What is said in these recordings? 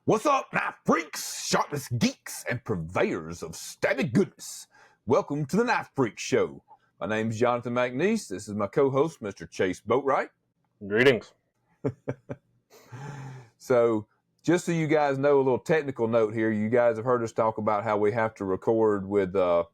What's up, knife freaks, sharpness geeks, and purveyors of stabby goodness? Welcome to the Knife Freak Show. My name's Jonathan McNeese. This is my co-host, Mr. Chase Boatwright. Greetings. So, just so you guys know, a little technical note here. You guys have heard us talk about how we have to record without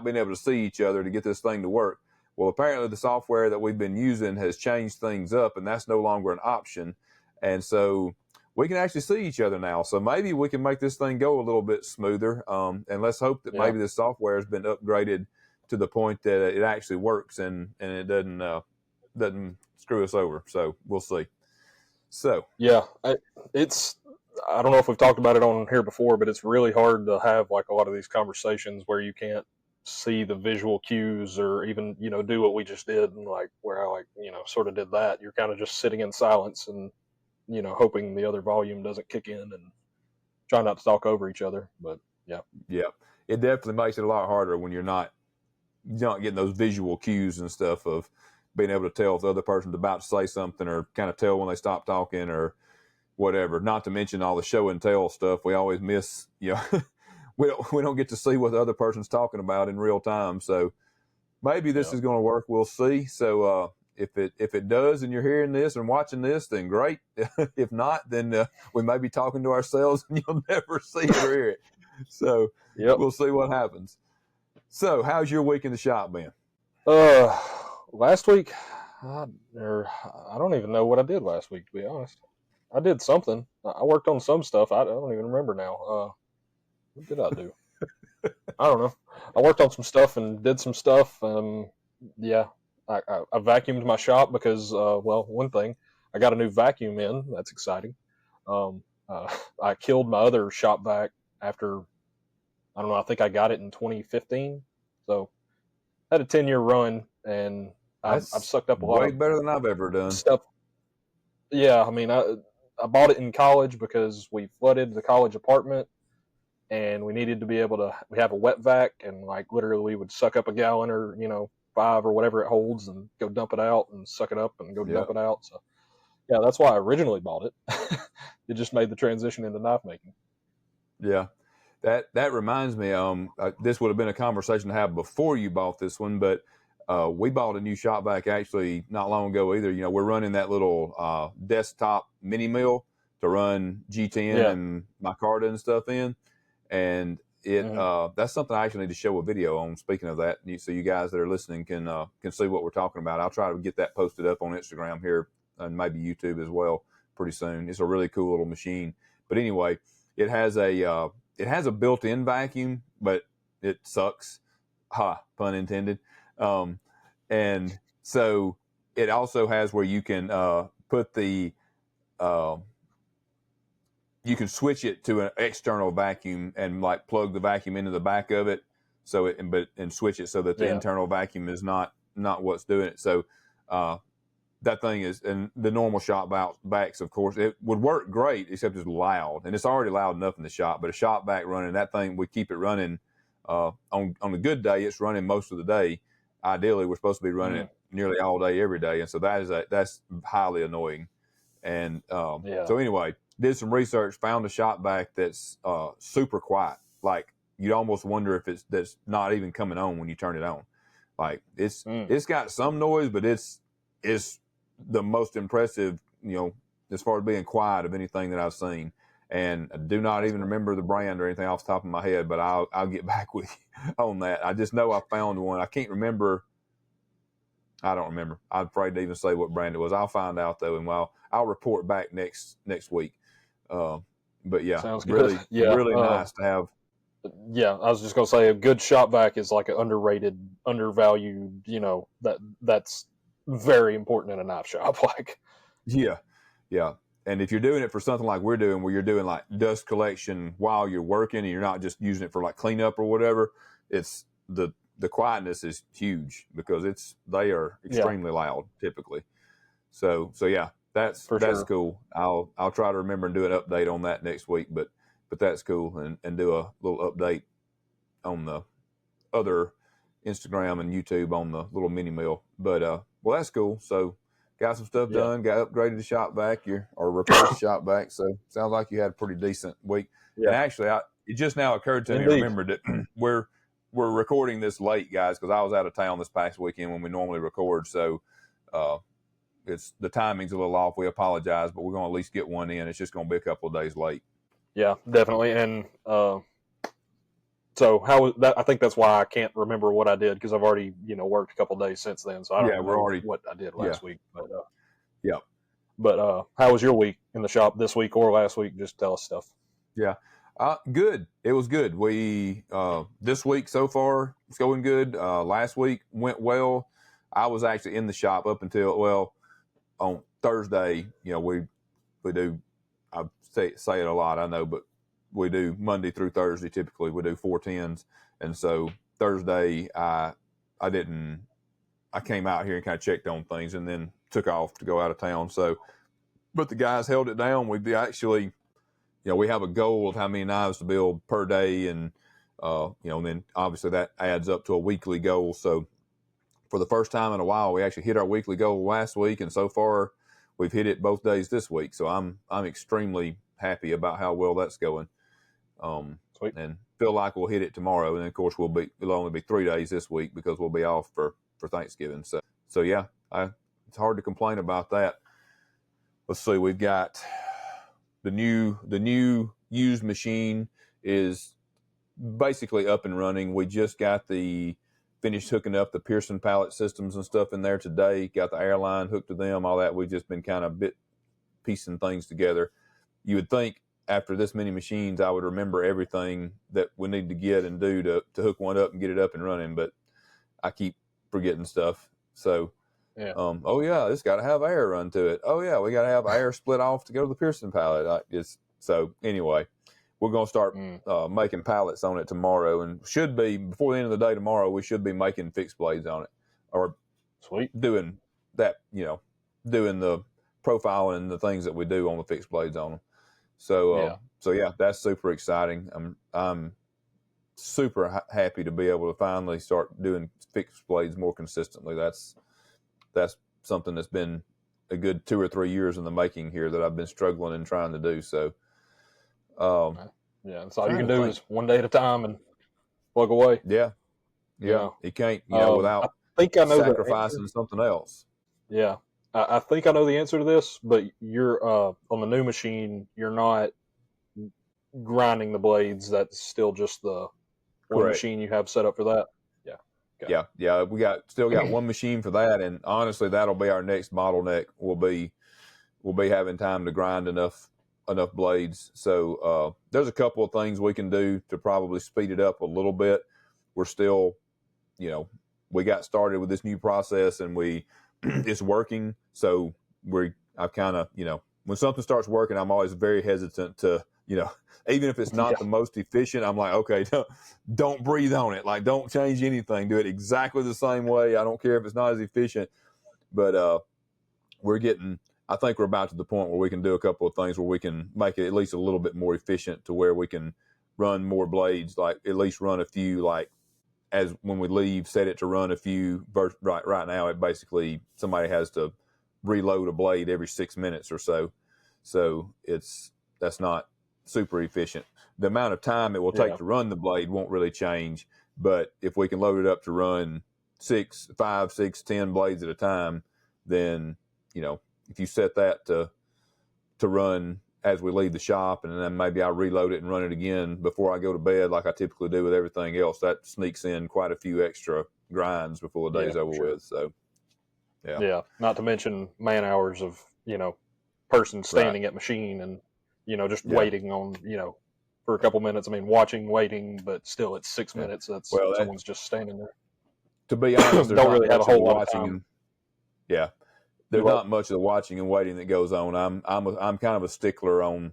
being able to see each other to get this thing to work. Well, apparently the software that we've been using has changed things up, and that's no longer an option. And so we can actually see each other now. So maybe we can make this thing go a little bit smoother. And let's hope that maybe the software has been upgraded to the point that it actually works and it doesn't screw us over. So we'll see. So yeah, I don't know if we've talked about it on here before, but it's really hard to have like a lot of these conversations where you can't see the visual cues or even, do what we just did, and like where I sort of did that. You're kind of just sitting in silence and, hoping the other volume doesn't kick in and try not to talk over each other. But yeah, it definitely makes it a lot harder when you're not getting those visual cues and stuff of being able to tell if the other person's about to say something, or kind of tell when they stop talking or whatever. Not to mention all the show and tell stuff we always miss. We don't get to see what the other person's talking about in real time. So maybe this is going to work. We'll see. So if it does, and you're hearing this and watching this, then great. If not, then we may be talking to ourselves and you'll never see it or hear it. So we'll see what happens. So how's your week in the shop been? Last week, I don't even know what I did last week, to be honest. I did something. I worked on some stuff. I don't even remember now. What did I do? I don't know. I worked on some stuff and did some stuff. I vacuumed my shop because, one thing, I got a new vacuum in. That's exciting. I killed my other shop vac after, I don't know, I think I got it in 2015. So I had a 10-year run, and I've sucked up a lot way better than I've ever done stuff. Yeah, I mean, I bought it in college because we flooded the college apartment, and we needed to be able to. We have a wet vac, and like literally, we would suck up a gallon or 5 or whatever it holds, and go dump it out, and suck it up and go dump it out. So yeah, that's why I originally bought it. It just made the transition into knife making. Yeah. That reminds me, this would have been a conversation to have before you bought this one, but we bought a new shop vac actually not long ago either. We're running that little desktop mini mill to run G10 and micarta and stuff in, and that's something I actually need to show a video on. Speaking of that, so you guys that are listening can see what we're talking about. I'll try to get that posted up on Instagram here and maybe YouTube as well pretty soon. It's a really cool little machine. But anyway, it has a built-in vacuum, but it sucks. Pun intended. And so it also has where you can put the you can switch it to an external vacuum and like plug the vacuum into the back of it, and switch it so that the internal vacuum is not what's doing it. So that thing is, and the normal shop vacs, of course, it would work great, except it's loud, and it's already loud enough in the shop. But a shop vac running that thing, we keep it running on a good day. It's running most of the day. Ideally, we're supposed to be running it nearly all day, every day, and so that's highly annoying. And so anyway, did some research, found a shop vac that's super quiet. Like you'd almost wonder if that's not even coming on when you turn it on. Like it's got some noise, but it's the most impressive, as far as being quiet of anything that I've seen. And I do not even remember the brand or anything off the top of my head, but I'll get back with you on that. I just know I found one. I can't remember. I don't remember. I'm afraid to even say what brand it was. I'll find out though, and I'll report back next week. But yeah, sounds really, good. Yeah, really nice to have. Yeah, I was just gonna say a good shop vac is like an underrated, undervalued. That's very important in a knife shop. Like, yeah. And if you're doing it for something like we're doing, where you're doing like dust collection while you're working, and you're not just using it for like cleanup or whatever, it's the quietness is huge because they are extremely loud typically. So yeah, that's sure. cool. I'll try to remember and do an update on that next week, but that's cool, and do a little update on the other Instagram and YouTube on the little mini mill. But well, that's cool. So got some stuff done, got upgraded the shop back, or replaced the shop back. So sounds like you had a pretty decent week. Yeah. And actually, it just now occurred to me, remembered that we're recording this late, guys, because I was out of town this past weekend when we normally record. So it's the timing's a little off. We apologize, but we're going to at least get one in. It's just going to be a couple of days late. Yeah, definitely. And so how was that? I think that's why I can't remember what I did, because I've already worked a couple of days since then. So I don't know what I did last week. But But how was your week in the shop this week or last week? Just tell us stuff. Yeah. Good. It was good. We this week so far it's going good. Last week went well. I was actually in the shop up until on Thursday. We do. I say it a lot, I know, but we do Monday through Thursday. Typically, we do 410s, and so Thursday I came out here and kind of checked on things, and then took off to go out of town. So, but the guys held it down. We actually. We have a goal of how many knives to build per day, and and then obviously that adds up to a weekly goal. So for the first time in a while, we actually hit our weekly goal last week, and so far we've hit it both days this week. So I'm extremely happy about how well that's going. Sweet. And feel like we'll hit it tomorrow, and of course it'll only be 3 days this week because we'll be off for Thanksgiving. So yeah, it's hard to complain about that. Let's see, we've got. The new used machine is basically up and running. We just got finished hooking up the Pearson pallet systems and stuff in there today. Got the airline hooked to them, all that. We've just been kind of piecing things together. You would think after this many machines, I would remember everything that we need to get and do to hook one up and get it up and running, but I keep forgetting stuff. So. Yeah. It's got to have air run to it. Oh yeah, we got to have air split off to go to the Pearson pallet. So anyway, we're going to start making pallets on it tomorrow, and should be before the end of the day tomorrow. We should be making fixed blades on it, or sweet doing that. Doing the profiling and the things that we do on the fixed blades on them. So that's super exciting. I'm super happy to be able to finally start doing fixed blades more consistently. That's something that's been a good 2 or 3 years in the making here that I've been struggling and trying to do. So, that's all you can do is one day at a time and plug away. Yeah. You can't, without sacrificing something else. Yeah. I think I know the answer to this, but you're on the new machine, you're not grinding the blades. That's still just the one machine you have set up for that. Yeah. We still got one machine for that, and honestly, that'll be our next bottleneck. We'll be having time to grind enough blades. So there's a couple of things we can do to probably speed it up a little bit. We're still, we got started with this new process, and it's working. So I've kind of, when something starts working, I'm always very hesitant to, even if it's not the most efficient, I'm like, okay, don't breathe on it. Like, don't change anything. Do it exactly the same way. I don't care if it's not as efficient. But I think we're about to the point where we can do a couple of things where we can make it at least a little bit more efficient to where we can run more blades, like at least run a few, like as when we leave, set it to run a few. Right now, it basically, somebody has to reload a blade every 6 minutes or so. So that's not super efficient. The amount of time it will take to run the blade won't really change, but if we can load it up to run 5, 6, 10 blades at a time, then if you set that to run as we leave the shop, and then maybe I reload it and run it again before I go to bed, like I typically do with everything else, that sneaks in quite a few extra grinds before the day's over with. So not to mention man hours of person standing at machine and just waiting on, for a couple minutes. I mean, waiting, but still it's 6 minutes. Someone's just standing there. To be honest, don't really have a whole lot of time. There's not much of the watching and waiting that goes on. I'm kind of a stickler on,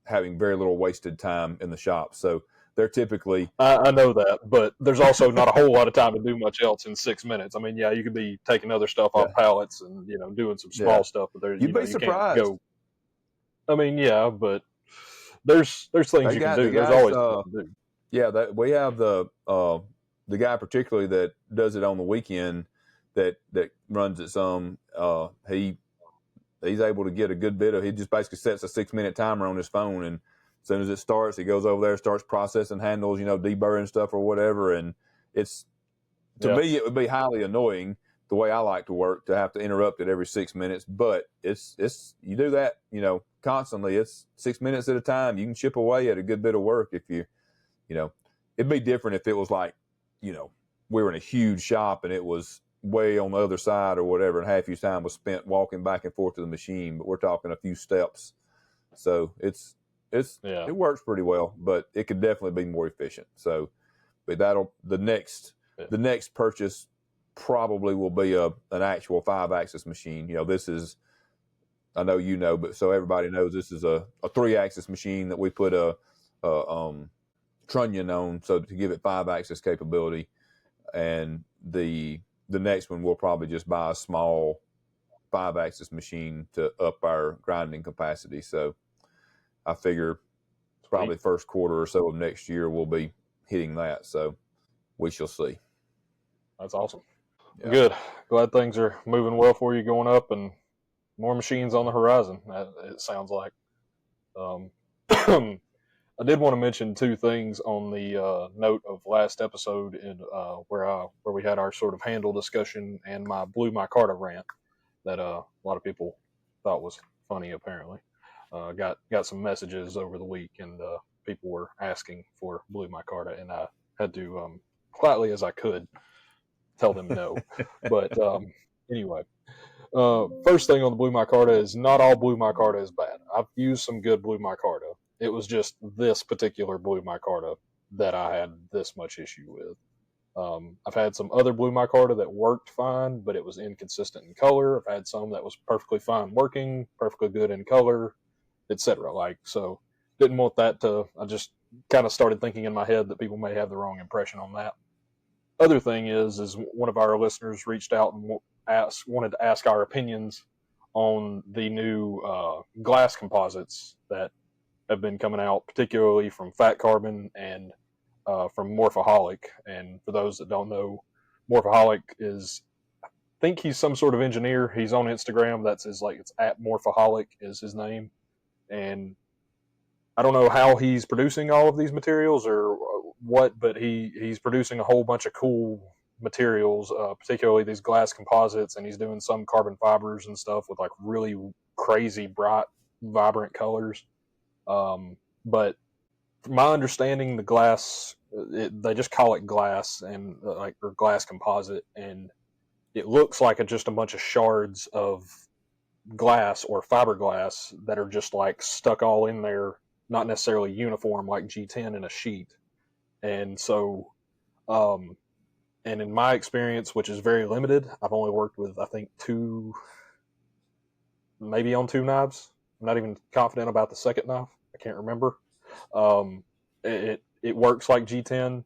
having very little wasted time in the shop. So they're typically. I know that, but there's also not a whole lot of time to do much else in 6 minutes. I mean, you could be taking other stuff off pallets and doing some small stuff, but you'd be surprised. Can't go. I mean, but there's things you can do. There's always things to do. Yeah, we have the guy particularly that does it on the weekend. that runs it some. He's able to get a good bit of. He just basically sets a 6-minute timer on his phone, and as soon as it starts, he goes over there, starts processing handles, deburring stuff or whatever. And it's to me, it would be highly annoying the way I like to work to have to interrupt it every 6 minutes. But it's you do that, constantly. It's 6 minutes at a time. You can chip away at a good bit of work if it'd be different if it was like, we were in a huge shop and it was way on the other side or whatever, and half your time was spent walking back and forth to the machine. But we're talking a few steps, so it works pretty well, but it could definitely be more efficient. So, but the next purchase probably will be an actual 5-axis machine. This is, I know but so everybody knows, this is a 3-axis machine that we put a trunnion on, so to give it 5-axis capability. And the next one we'll probably just buy a small 5-axis machine to up our grinding capacity. So I figure probably first quarter or so of next year we'll be hitting that. So we shall see. That's awesome. Yeah. Good. Glad things are moving well for you, going up, and more machines on the horizon. It sounds like. I did want to mention 2 things on the note of last episode, where we had our sort of handle discussion and my Blue Micarta rant that a lot of people thought was funny. Apparently, got some messages over the week, and people were asking for Blue Micarta, and I had to quietly as I could tell them no. But anyway, first thing on the Blue Micarta is not all Blue Micarta is bad. I've used some good Blue Micarta. It was just this particular Blue Micarta that I had this much issue with. I've had some other Blue Micarta that worked fine, but it was inconsistent in color. I've had some that was perfectly fine working, perfectly good in color, etc. So didn't want that to. I just kind of started thinking in my head that people may have the wrong impression on that. Other thing is one of our listeners reached out and wanted to ask our opinions on the new glass composites that have been coming out, particularly from Fat Carbon and from Morphaholic. And for those that don't know, Morphaholic is, I think he's some sort of engineer. He's on Instagram. That's it's at Morphaholic is his name. And I don't know how he's producing all of these materials or what, but he's producing a whole bunch of cool materials, particularly these glass composites, and he's doing some carbon fibers and stuff with like really crazy bright, vibrant colors. But from my understanding, the glass, they just call it glass and or glass composite, and it looks like just a bunch of shards of glass or fiberglass that are just like stuck all in there, not necessarily uniform like G10 in a sheet. And so, and in my experience, which is very limited, I've only worked with, I think, 2, maybe on 2 knives. I'm not even confident about the second knife. I can't remember. It works like G10.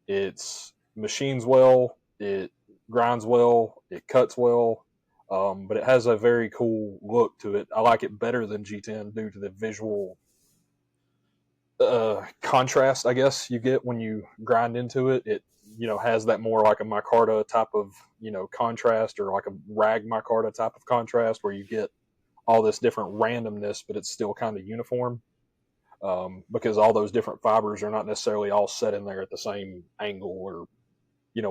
It machines well. It grinds well. It cuts well. But it has a very cool look to it. I like it better than G10 due to the visual contrast, I guess, you get when you grind into it. It has that more like a micarta type of contrast, or like a rag micarta type of contrast, where you get all this different randomness, but it's still kind of uniform, because all those different fibers are not necessarily all set in there at the same angle, or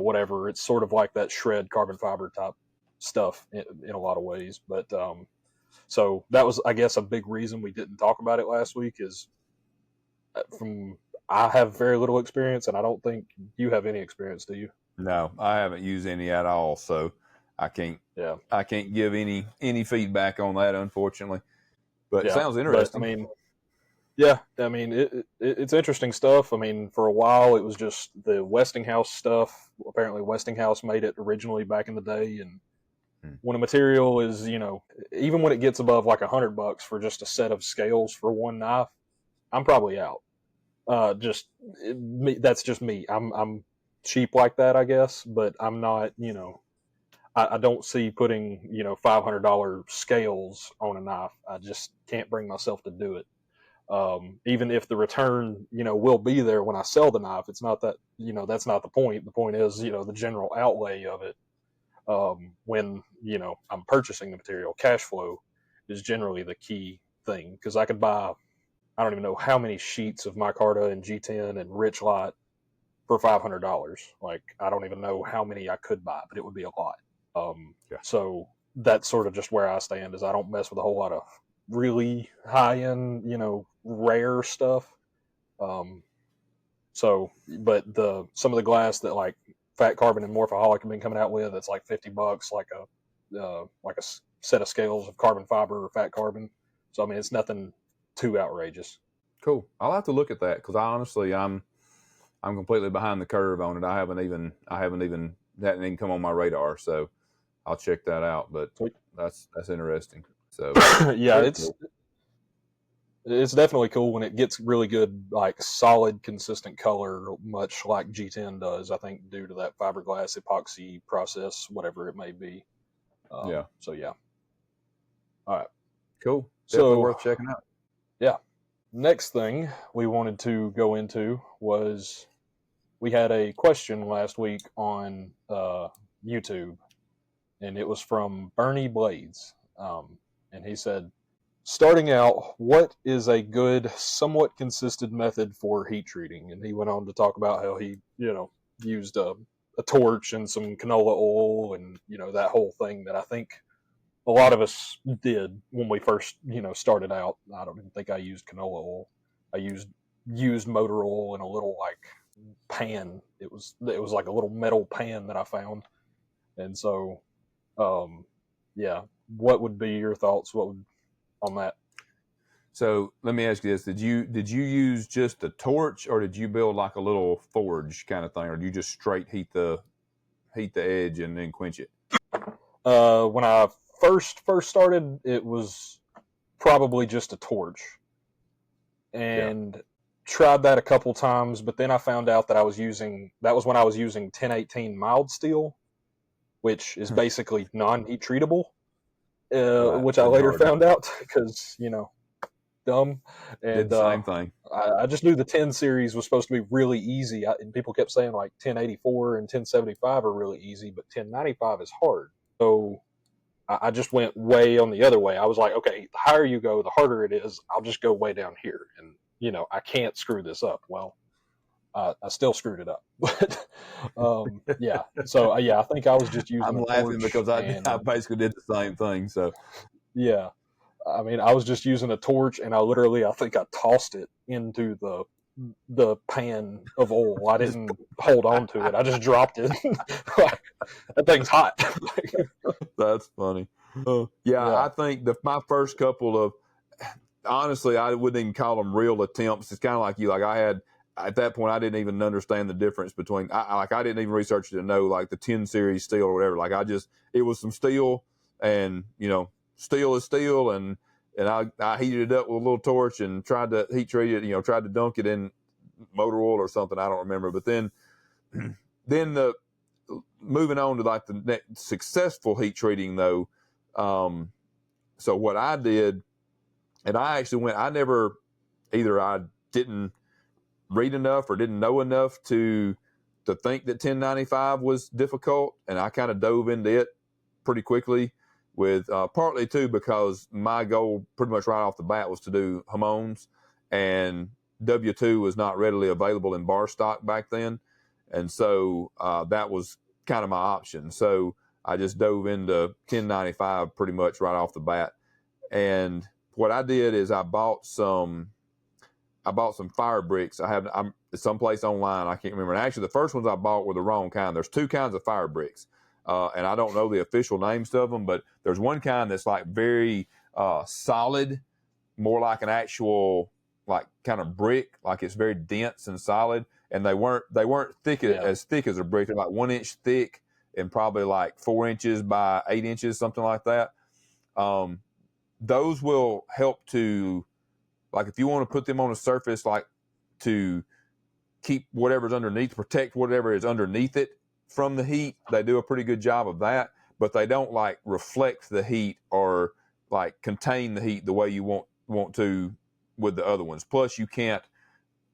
whatever. It's sort of like that shred carbon fiber type stuff in a lot of ways. But so that was, I guess, a big reason we didn't talk about it last week, is I have very little experience, and I don't think you have any experience, do you? No, I haven't used any at all, so I can't. Yeah, I can't give any feedback on that, unfortunately. But it sounds interesting. But, it's interesting stuff. I mean, for a while, it was just the Westinghouse stuff. Apparently, Westinghouse made it originally back in the day, and when a material is, even when it gets above like $100 for just a set of scales for one knife, I'm probably out. That's just me. I'm cheap like that, I guess, but I'm not, I don't see putting, $500 scales on a knife. I just can't bring myself to do it. Even if the return, will be there when I sell the knife, it's not that, that's not the point. The point is, the general outlay of it. when I'm purchasing the material. Cash flow is generally the key thing, because I could buy, I don't even know how many sheets of micarta and G10 and Rich Lot for $500. Like, I don't even know how many I could buy, but it would be a lot. Yeah. So that's sort of just where I stand, is I don't mess with a whole lot of really high end, rare stuff. But some of the glass that like Fat Carbon and Morphaholic have been coming out with, it's like $50, like a set of scales of carbon fiber or fat carbon. So I mean, it's nothing too outrageous. Cool. I'll have to look at that, because I'm completely behind the curve on it. I haven't even that didn't even come on my radar, so I'll check that out. But that's interesting. So yeah, it's definitely cool when it gets really good, like solid, consistent color, much like G10 does. I think due to that fiberglass epoxy process, whatever it may be. Yeah. So yeah. All right. Cool. Definitely worth checking out. Yeah. Next thing we wanted to go into was, we had a question last week on YouTube, and it was from Burnie Blades. And he said, starting out, what is a good, somewhat consistent method for heat treating? And he went on to talk about how he, used a torch and some canola oil and, that whole thing that I think a lot of us did when we first, started out. I don't even think I used canola oil. I used motor oil in a little like pan. It was like a little metal pan that I found. And so, yeah, what would be your thoughts? On that? So let me ask you this: Did you use just the torch, or did you build like a little forge kind of thing, or do you just straight heat the edge and then quench it? When I first started, it was probably just a torch, and tried that a couple times. But then I found out that that was when I was using 1018 mild steel, which is basically non-heat treatable. Right, which I later found out, because dumb. And did the same thing. I just knew the 10 series was supposed to be really easy, and people kept saying like 1084 and 1075 are really easy, but 1095 is hard. So I just went way on the other way. I was like, okay, the higher you go, the harder it is. I'll just go way down here, and I can't screw this up. Well, I still screwed it up. But yeah. So yeah, I think I was just using. I'm laughing because I basically did the same thing. So yeah, I mean, I was just using a torch, and I think I tossed it into the pan of oil. I didn't hold on to it. I just dropped it. That thing's hot. That's funny. Yeah, I think my first couple of, honestly, I wouldn't even call them real attempts. It's kind of like you. Like I had, at that point, I didn't even understand the difference between, I didn't even research it to know like the 10 series steel or whatever. Like it was some steel, and steel is steel, and I heated it up with a little torch and tried to heat treat it, tried to dunk it in motor oil or something. I don't remember. But then moving on to like the next successful heat treating though. So what I did, and I actually went, I didn't read enough or didn't know enough to think that 1095 was difficult. And I kind of dove into it pretty quickly, with partly too because my goal pretty much right off the bat was to do Hamones, and W2 was not readily available in bar stock back then. And so that was kind of my option. So I just dove into 1095 pretty much right off the bat. And what I did is I bought some fire bricks. I'm someplace online, I can't remember. And actually, the first ones I bought were the wrong kind. There's two kinds of fire bricks, and I don't know the official names of them, but there's one kind that's like very solid, more like an actual like kind of brick, like it's very dense and solid. And they weren't as thick as a brick. They're like 1 inch thick and probably like 4 inches by 8 inches, something like that. Those will help to, like, if you want to put them on a surface, like to keep whatever's underneath, protect whatever is underneath it from the heat, they do a pretty good job of that. But they don't like reflect the heat or like contain the heat the way you want to with the other ones. Plus, you can't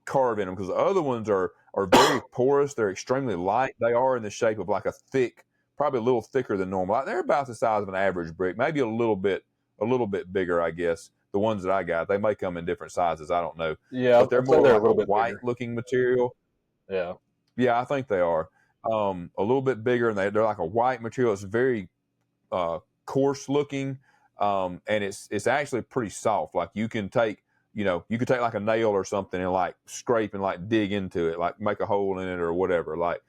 carve in them because the other ones are very porous. They're extremely light. They are in the shape of like a thick probably a little thicker than normal. They're about the size of an average brick, maybe a little bit bigger, I guess. The ones that I got, they may come in different sizes. I don't know. Yeah, But they're I'd say more they're like a a little bit white bigger. looking material. Yeah. Yeah, I think they are. A little bit bigger, and they're like a white material. It's very coarse looking, and it's actually pretty soft. Like you can take like a nail or something and like scrape and like dig into it, like make a hole in it or whatever. Like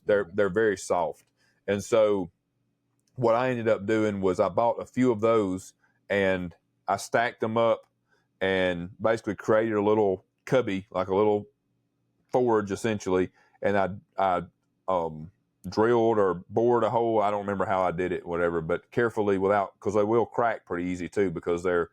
they're very soft. And so what I ended up doing was I bought a few of those and I stacked them up and basically created a little cubby, like a little forge essentially, and I drilled or bored a hole. I don't remember how I did it, whatever, but carefully because they will crack pretty easy too, because they're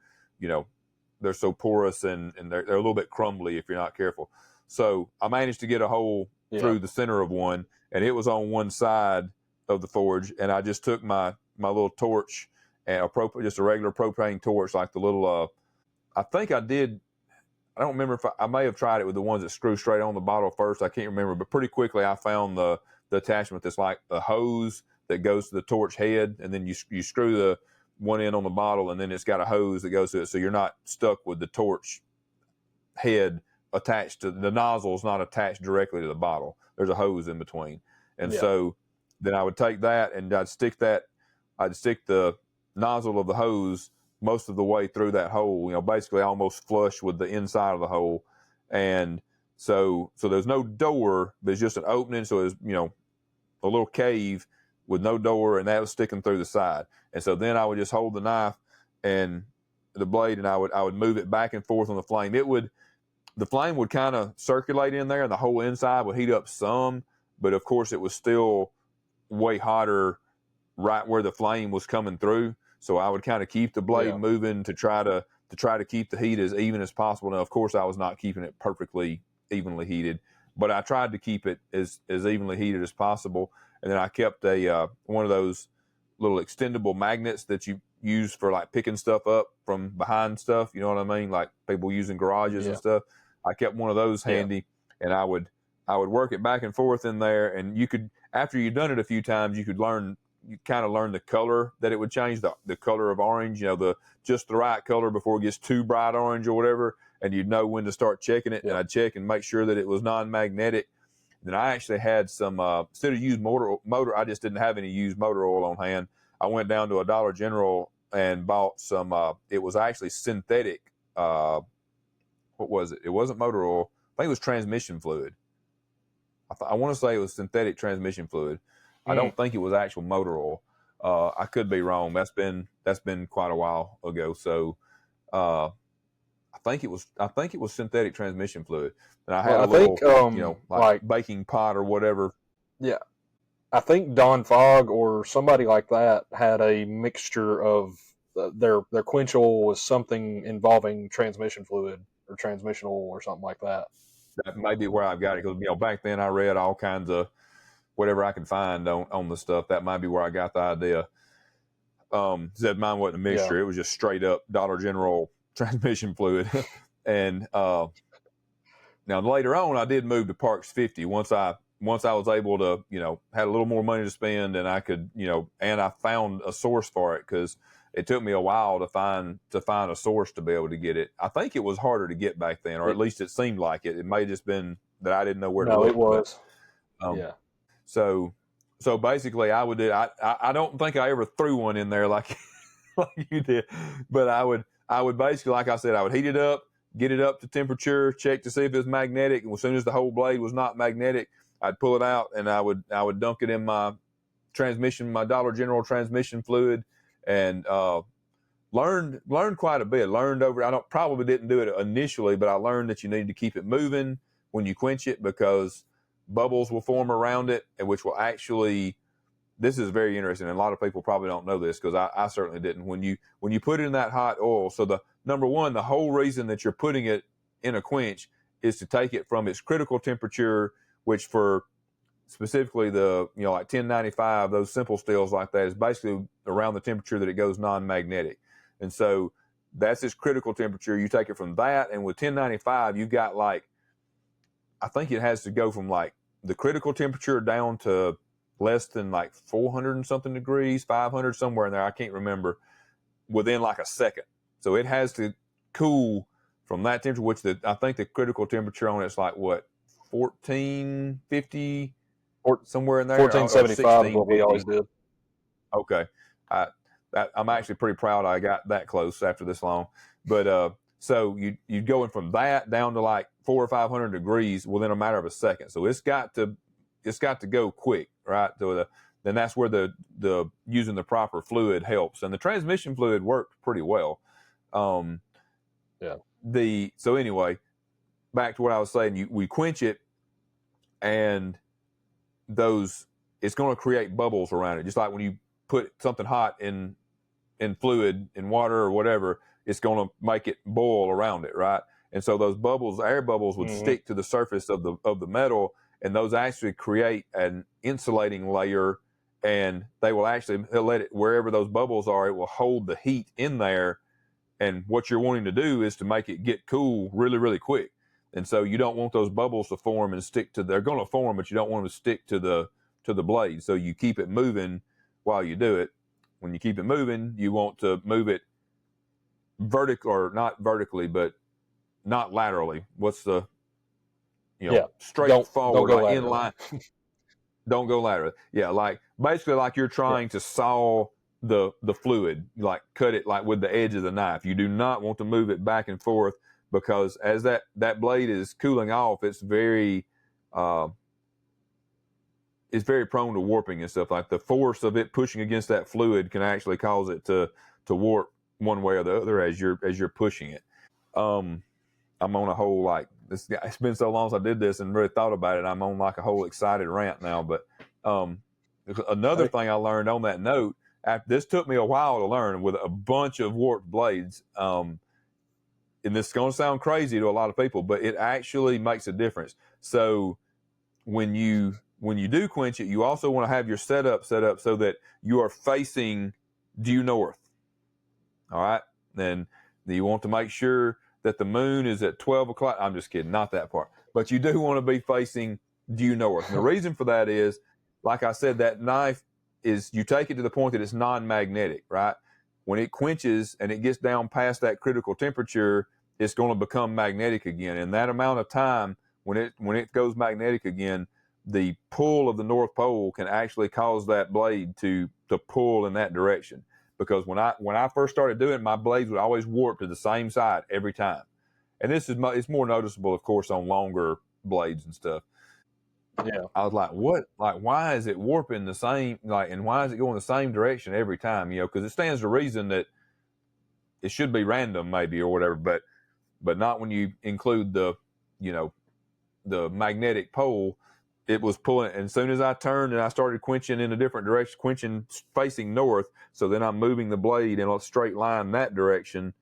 so porous and they're a little bit crumbly if you're not careful. So I managed to get a hole through the center of one, and it was on one side of the forge, and I just took my little torch and just a regular propane torch, like the little I think I did. I don't remember if I may have tried it with the ones that screw straight on the bottle first. I can't remember, but pretty quickly I found the attachment that's like a hose that goes to the torch head, and then you screw the one end on the bottle, and then it's got a hose that goes to it, so you're not stuck with the torch head attached to the nozzle's not attached directly to the bottle. There's a hose in between, and so then I would take that and I'd stick the nozzle of the hose most of the way through that hole, basically almost flush with the inside of the hole. And so there's no door, but it's just an opening. So it's, a little cave with no door, and that was sticking through the side. And so then I would just hold the knife and the blade, and I would move it back and forth on the flame. The flame would kind of circulate in there, and the whole inside would heat up some, but of course it was still way hotter right where the flame was coming through. So I would kind of keep the blade moving to try to keep the heat as even as possible. Now, of course, I was not keeping it perfectly evenly heated, but I tried to keep it as evenly heated as possible. And then I kept one of those little extendable magnets that you use for like picking stuff up from behind stuff. You know what I mean? Like people use in garages and stuff. I kept one of those handy, and I would work it back and forth in there. And you could, after you'd done it a few times, you kind of learn the color that it would change, the color of orange, just the right color before it gets too bright orange or whatever. And you'd know when to start checking it. And I'd check and make sure that it was non-magnetic. Then I actually had some, instead of used motor, I just didn't have any used motor oil on hand. I went down to a Dollar General and bought some, it was actually synthetic. What was it? It wasn't motor oil. I think it was transmission fluid. I want to say it was synthetic transmission fluid. I don't think it was actual motor oil. I could be wrong. That's been quite a while ago. So I think it was synthetic transmission fluid. And I had like baking pot or whatever. Yeah. I think Don Fogg or somebody like that had a mixture of their quench oil was something involving transmission fluid or transmission oil or something like that. That may be where I've got it, because back then I read all kinds of whatever I could find on the stuff. That might be where I got the idea. Said mine wasn't a mixture; it was just straight up Dollar General transmission fluid. And now later on, I did move to Parks 50 once I was able to, had a little more money to spend, and I could, and I found a source for it, because it took me a while to find a source to be able to get it. I think it was harder to get back then, or at least it seemed like it. It may have just been that I didn't know where to look. No, it was. But, So basically, I would do. I don't think I ever threw one in there like you did, but I would basically, like I said, I would heat it up, get it up to temperature, check to see if it was magnetic, and as soon as the whole blade was not magnetic, I'd pull it out and I would dunk it in my Dollar General transmission fluid, and learned quite a bit. Probably didn't do it initially, but I learned that you need to keep it moving when you quench it, because bubbles will form around it, and which will actually, this is very interesting, and a lot of people probably don't know this, because I certainly didn't. When you put it in that hot oil, so the number one, the whole reason that you're putting it in a quench is to take it from its critical temperature, which for specifically the, like 1095, those simple steels like that, is basically around the temperature that it goes non-magnetic. And so that's its critical temperature. You take it from that, and with 1095, you've got I think it has to go from the critical temperature down to less than like 400 and something degrees, 500, somewhere in there. I can't remember, within like a second. So it has to cool from that temperature, which I think the critical temperature on it's like what, 1450, somewhere in there, or 1475 is what we 1650. always did. Okay. I'm actually pretty proud I got that close after this long. But so you going from that down to like 400 or 500 degrees within a matter of a second. So it's got to go quick, right? Then that's where the using the proper fluid helps, and the transmission fluid worked pretty well. So anyway, back to what I was saying, we quench it, and it's going to create bubbles around it, just like when you put something hot in fluid, in water or whatever, it's going to make it boil around it, right? And so those bubbles, air bubbles, would stick to the surface of the metal, and those actually create an insulating layer, and they'll let it, wherever those bubbles are, it will hold the heat in there. And what you're wanting to do is to make it get cool really, really quick. And so you don't want those bubbles to form and stick to, they're going to form, but you don't want them to stick to the blade. So you keep it moving while you do it. When you keep it moving, you want to move it or not vertically, but not laterally. What's the, straight forward, don't go like in line. Don't go laterally. Yeah, like basically like you're trying to saw the fluid, like cut it like with the edge of the knife. You do not want to move it back and forth, because as that blade is cooling off, it's very prone to warping and stuff. Like the force of it pushing against that fluid can actually cause it to warp one way or the other as you're pushing it. I'm on a whole, like, it's been so long since I did this and really thought about it. I'm on like a whole excited rant now. But another thing I learned on that note, this took me a while to learn with a bunch of warped blades. And this is going to sound crazy to a lot of people, but it actually makes a difference. So when you do quench it, you also want to have your setup set up so that you are facing due north. All right. Then you want to make sure that the moon is at 12 o'clock. I'm just kidding. Not that part. But you do want to be facing due north. And the reason for that is, like I said, that knife is, you take it to the point that it's non-magnetic, right? When it quenches and it gets down past that critical temperature, it's going to become magnetic again. And that amount of time, when it goes magnetic again, the pull of the North Pole can actually cause that blade to pull in that direction. Because when I first started doing it, my blades would always warp to the same side every time. And it's more noticeable, of course, on longer blades and stuff. Yeah. I was like, what? Like, why is it warping the same? Like, and why is it going the same direction every time? Because it stands to reason that it should be random, maybe, or whatever. But not when you include the magnetic pole. It was pulling, and as soon as I turned and I started quenching in a different direction, quenching facing north, so then I'm moving the blade in a straight line that direction.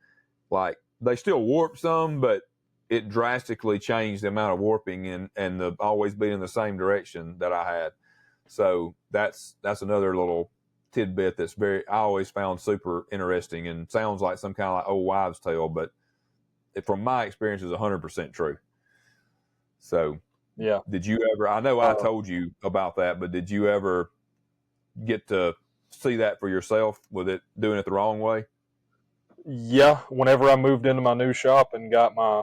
Like, they still warp some, but it drastically changed the amount of warping and the always being in the same direction that I had. So that's another little tidbit that's I always found super interesting, and sounds like some kind of like old wives' tale, but from my experience is 100% true. So yeah. Did you ever, I know I told you about that, but did you ever get to see that for yourself with it doing it the wrong way? Yeah. Whenever I moved into my new shop and got my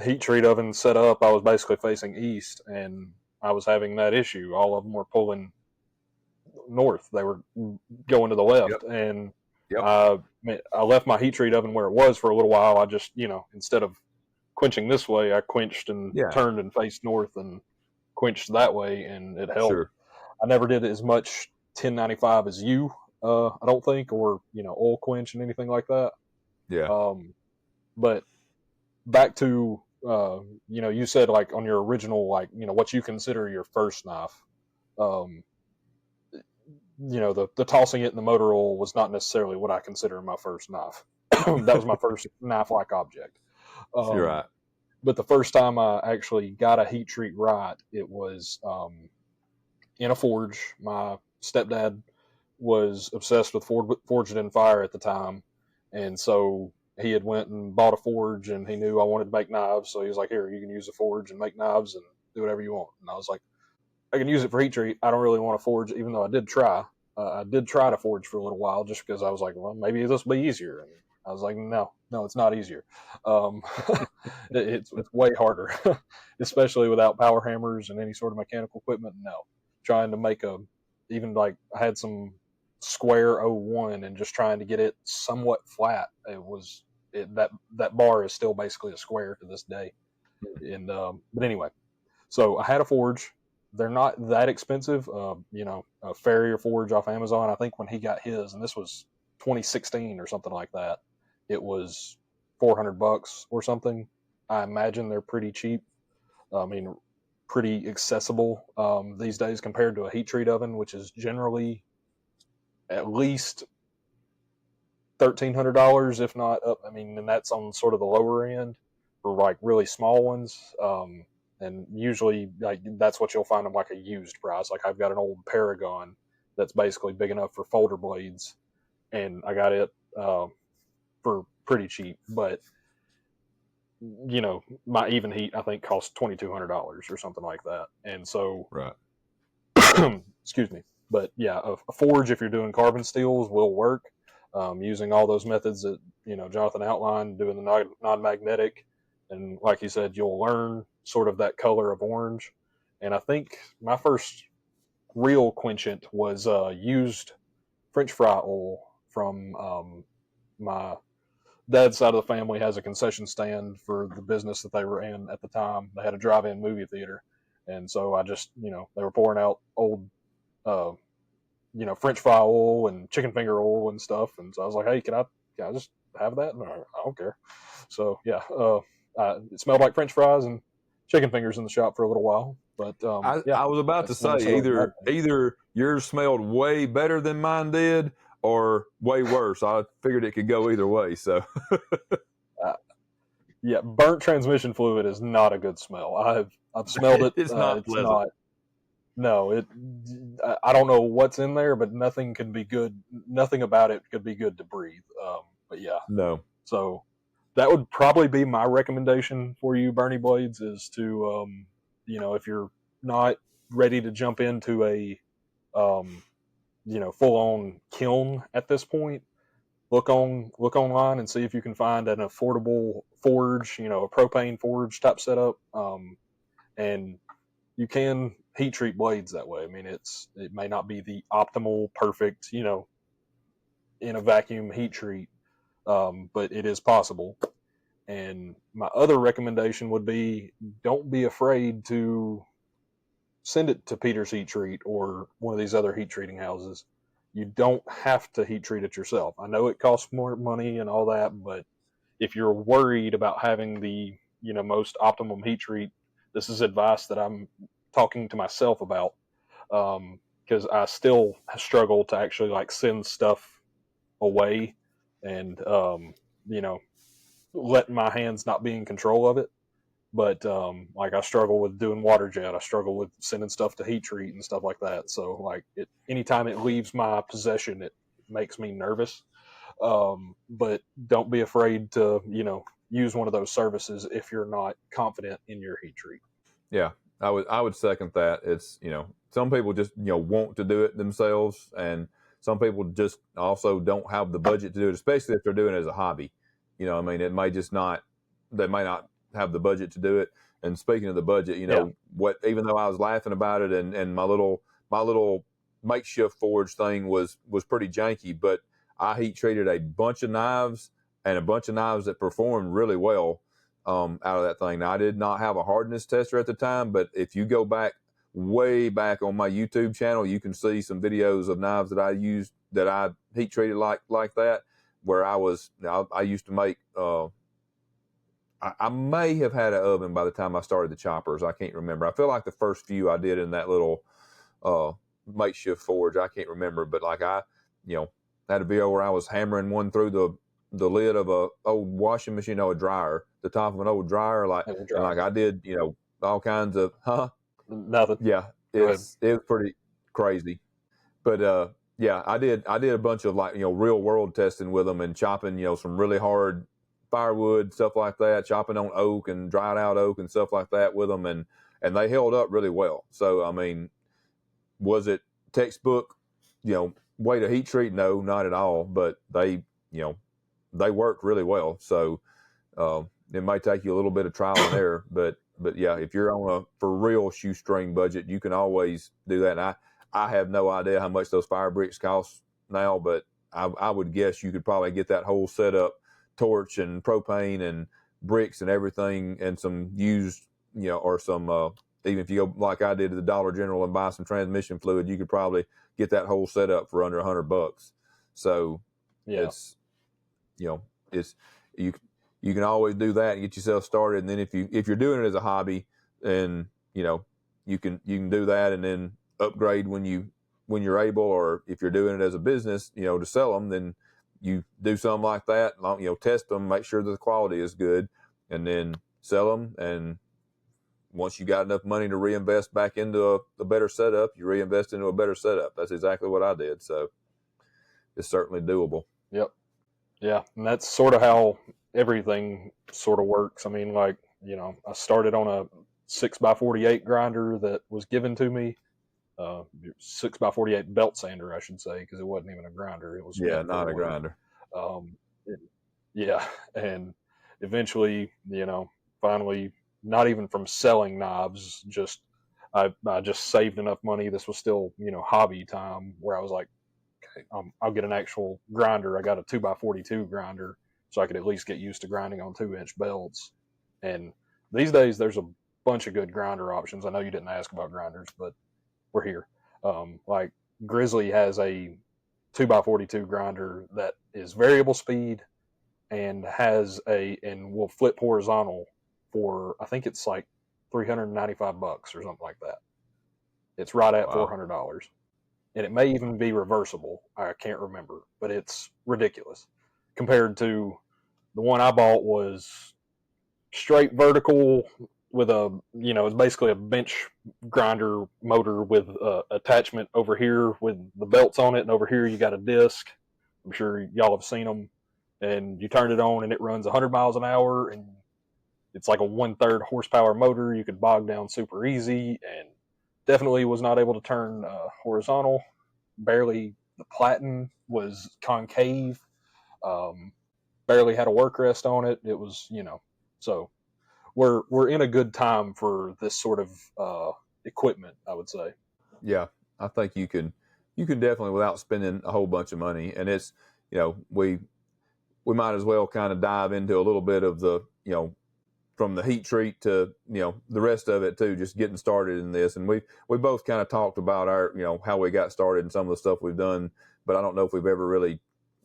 heat treat oven set up, I was basically facing east, and I was having that issue. All of them were pulling north. They were going to the left. Yep. And Yep. I left my heat treat oven where it was for a little while. I just, instead of quenching this way, I quenched and turned and faced north and quenched that way, and it helped. Sure. I never did as much 1095 as you, I don't think, or oil quench and anything like that. Yeah. But back to you said, like, on your original, like, what you consider your first knife. The tossing it in the motor oil was not necessarily what I consider my first knife. That was my first knife-like object. You're right. But the first time I actually got a heat treat right, it was in a forge. My stepdad was obsessed with forging in fire at the time, and so he had went and bought a forge, and he knew I wanted to make knives, so he was like, "Here, you can use a forge and make knives and do whatever you want." And I was like, I can use it for heat treat. I don't really want to forge, even though I did try. I did try to forge for a little while just because I was like, well, maybe this will be easier. And I was like, no, it's not easier. Um, it's way harder, especially without power hammers and any sort of mechanical equipment. No, trying to make even like I had some square O1 and just trying to get it somewhat flat. That bar is still basically a square to this day. And but anyway, so I had a forge. They're not that expensive. A Farrier forge off Amazon. I think when he got his, and this was 2016 or something like that, it was $400 or something. I imagine they're pretty cheap. I mean, pretty accessible these days compared to a heat treat oven, which is generally at least $1,300, if not up. I mean, and that's on sort of the lower end for like really small ones. And usually, like that's what you'll find them like a used price. Like I've got an old Paragon that's basically big enough for folder blades, and I got it for pretty cheap. But my even heat I think costs $2,200 or something like that. And so, Right. excuse me. But yeah, a forge if you're doing carbon steels will work. Using all those methods that Jonathan outlined, doing the non-magnetic, and like you said, you'll learn sort of that color of orange. And I think my first real quenchant was used French fry oil from my dad's side of the family has a concession stand for the business that they were in at the time. They had a drive-in movie theater, and so I just they were pouring out old uh, French fry oil and chicken finger oil and stuff. And so I was like, hey, can I just have that? No, I don't care. So yeah, it smelled like French fries and chicken fingers in the shop for a little while. But yeah, I was about to say either yours smelled way better than mine did or way worse. I figured it could go either way. So yeah, burnt transmission fluid is not a good smell. I've smelled it. It's not it's pleasant. not. No, I don't know what's in there, but nothing can be good. Nothing about it could be good to breathe. But yeah, No. so that would probably be my recommendation for you, Burnie Blades, is to, if you're not ready to jump into a, full-on kiln at this point, look online and see if you can find an affordable forge, a propane forge type setup, and you can heat treat blades that way. I mean, it may not be the optimal, perfect, in a vacuum heat treat, but it is possible. And my other recommendation would be don't be afraid to send it to Peter's Heat Treat or one of these other heat treating houses. You don't have to heat treat it yourself. I know it costs more money and all that, but if you're worried about having the most optimum heat treat, this is advice that I'm talking to myself about, because I still struggle to actually like send stuff away and let my hands not be in control of it. But like I struggle with doing water jet. I struggle with sending stuff to heat treat and stuff like that. So like anytime it leaves my possession, it makes me nervous. But don't be afraid to use one of those services if you're not confident in your heat treat. Yeah, I would second that. It's some people just want to do it themselves, and some people just also don't have the budget to do it, especially if they're doing it as a hobby. I mean, it may just not. They may not have the budget to do it. And speaking of the budget, what? Even though I was laughing about it, and my little makeshift forge thing was pretty janky, but I heat treated a bunch of knives and a bunch of knives that performed really well out of that thing. Now, I did not have a hardness tester at the time, but if you go way back on my YouTube channel, you can see some videos of knives that I used that I heat treated like that, where I used to make. I may have had an oven by the time I started the choppers. I can't remember. I feel like the first few I did in that little makeshift forge. I can't remember, but like I had a video where I was hammering one through the lid of a old washing machine, a dryer, the top of an old dryer, and like I did, all kinds of nothing. Yeah, it was pretty crazy, but yeah, I did a bunch of real world testing with them and chopping some really hard firewood, stuff like that, chopping on oak and dried out oak and stuff like that with them, and they held up really well. So I mean, was it textbook, way to heat treat? No, not at all. But they worked really well. So it might take you a little bit of trial and error, but yeah, if you're on a for real shoestring budget, you can always do that. And I have no idea how much those fire bricks cost now, but I would guess you could probably get that whole setup, torch and propane and bricks and everything, and some used, or some even if you go like I did to the Dollar General and buy some transmission fluid, you could probably get that whole setup for under $100. So it's it's you can always do that and get yourself started. And then if you're doing it as a hobby, then you can do that and then upgrade when you're able. Or if you're doing it as a business, to sell them, then you do something like that. Test them, make sure that the quality is good, and then sell them. And once you got enough money to reinvest back into a better setup, you reinvest into a better setup. That's exactly what I did. So it's certainly doable. Yep. Yeah, and that's sort of how everything sort of works. I mean, like, I started on a 6x48 grinder that was given to me, 6x48 belt sander, I should say, because it wasn't even a grinder. It was not a grinder. Yeah, and eventually, finally, not even from selling knives, just I just saved enough money. This was still, hobby time, where I was like, I'll get an actual grinder. I got a 2x42 grinder, so I could at least get used to grinding on 2-inch belts. And these days, there's a bunch of good grinder options. I know you didn't ask about grinders, but we're here. Like Grizzly has a 2x42 grinder that is variable speed and will flip horizontal for, I think it's like $395 or something like that. It's right at $400. And it may even be reversible. I can't remember, but it's ridiculous compared to the one I bought was straight vertical with it's basically a bench grinder motor with attachment over here with the belts on it, and over here you got a disc. I'm sure y'all have seen them, and you turn it on and it runs 100 miles an hour, and it's like a 1/3 horsepower motor. You could bog down super easy, and definitely was not able to turn horizontal. Barely. The platen was concave. Barely had a work rest on it. It was, so we're in a good time for this sort of equipment, I would say. Yeah, I think you can definitely, without spending a whole bunch of money. And it's, we might as well kind of dive into a little bit of the, from the heat treat to, the rest of it too, just getting started in this. And we both kind of talked about our, how we got started and some of the stuff we've done, but I don't know if we've ever really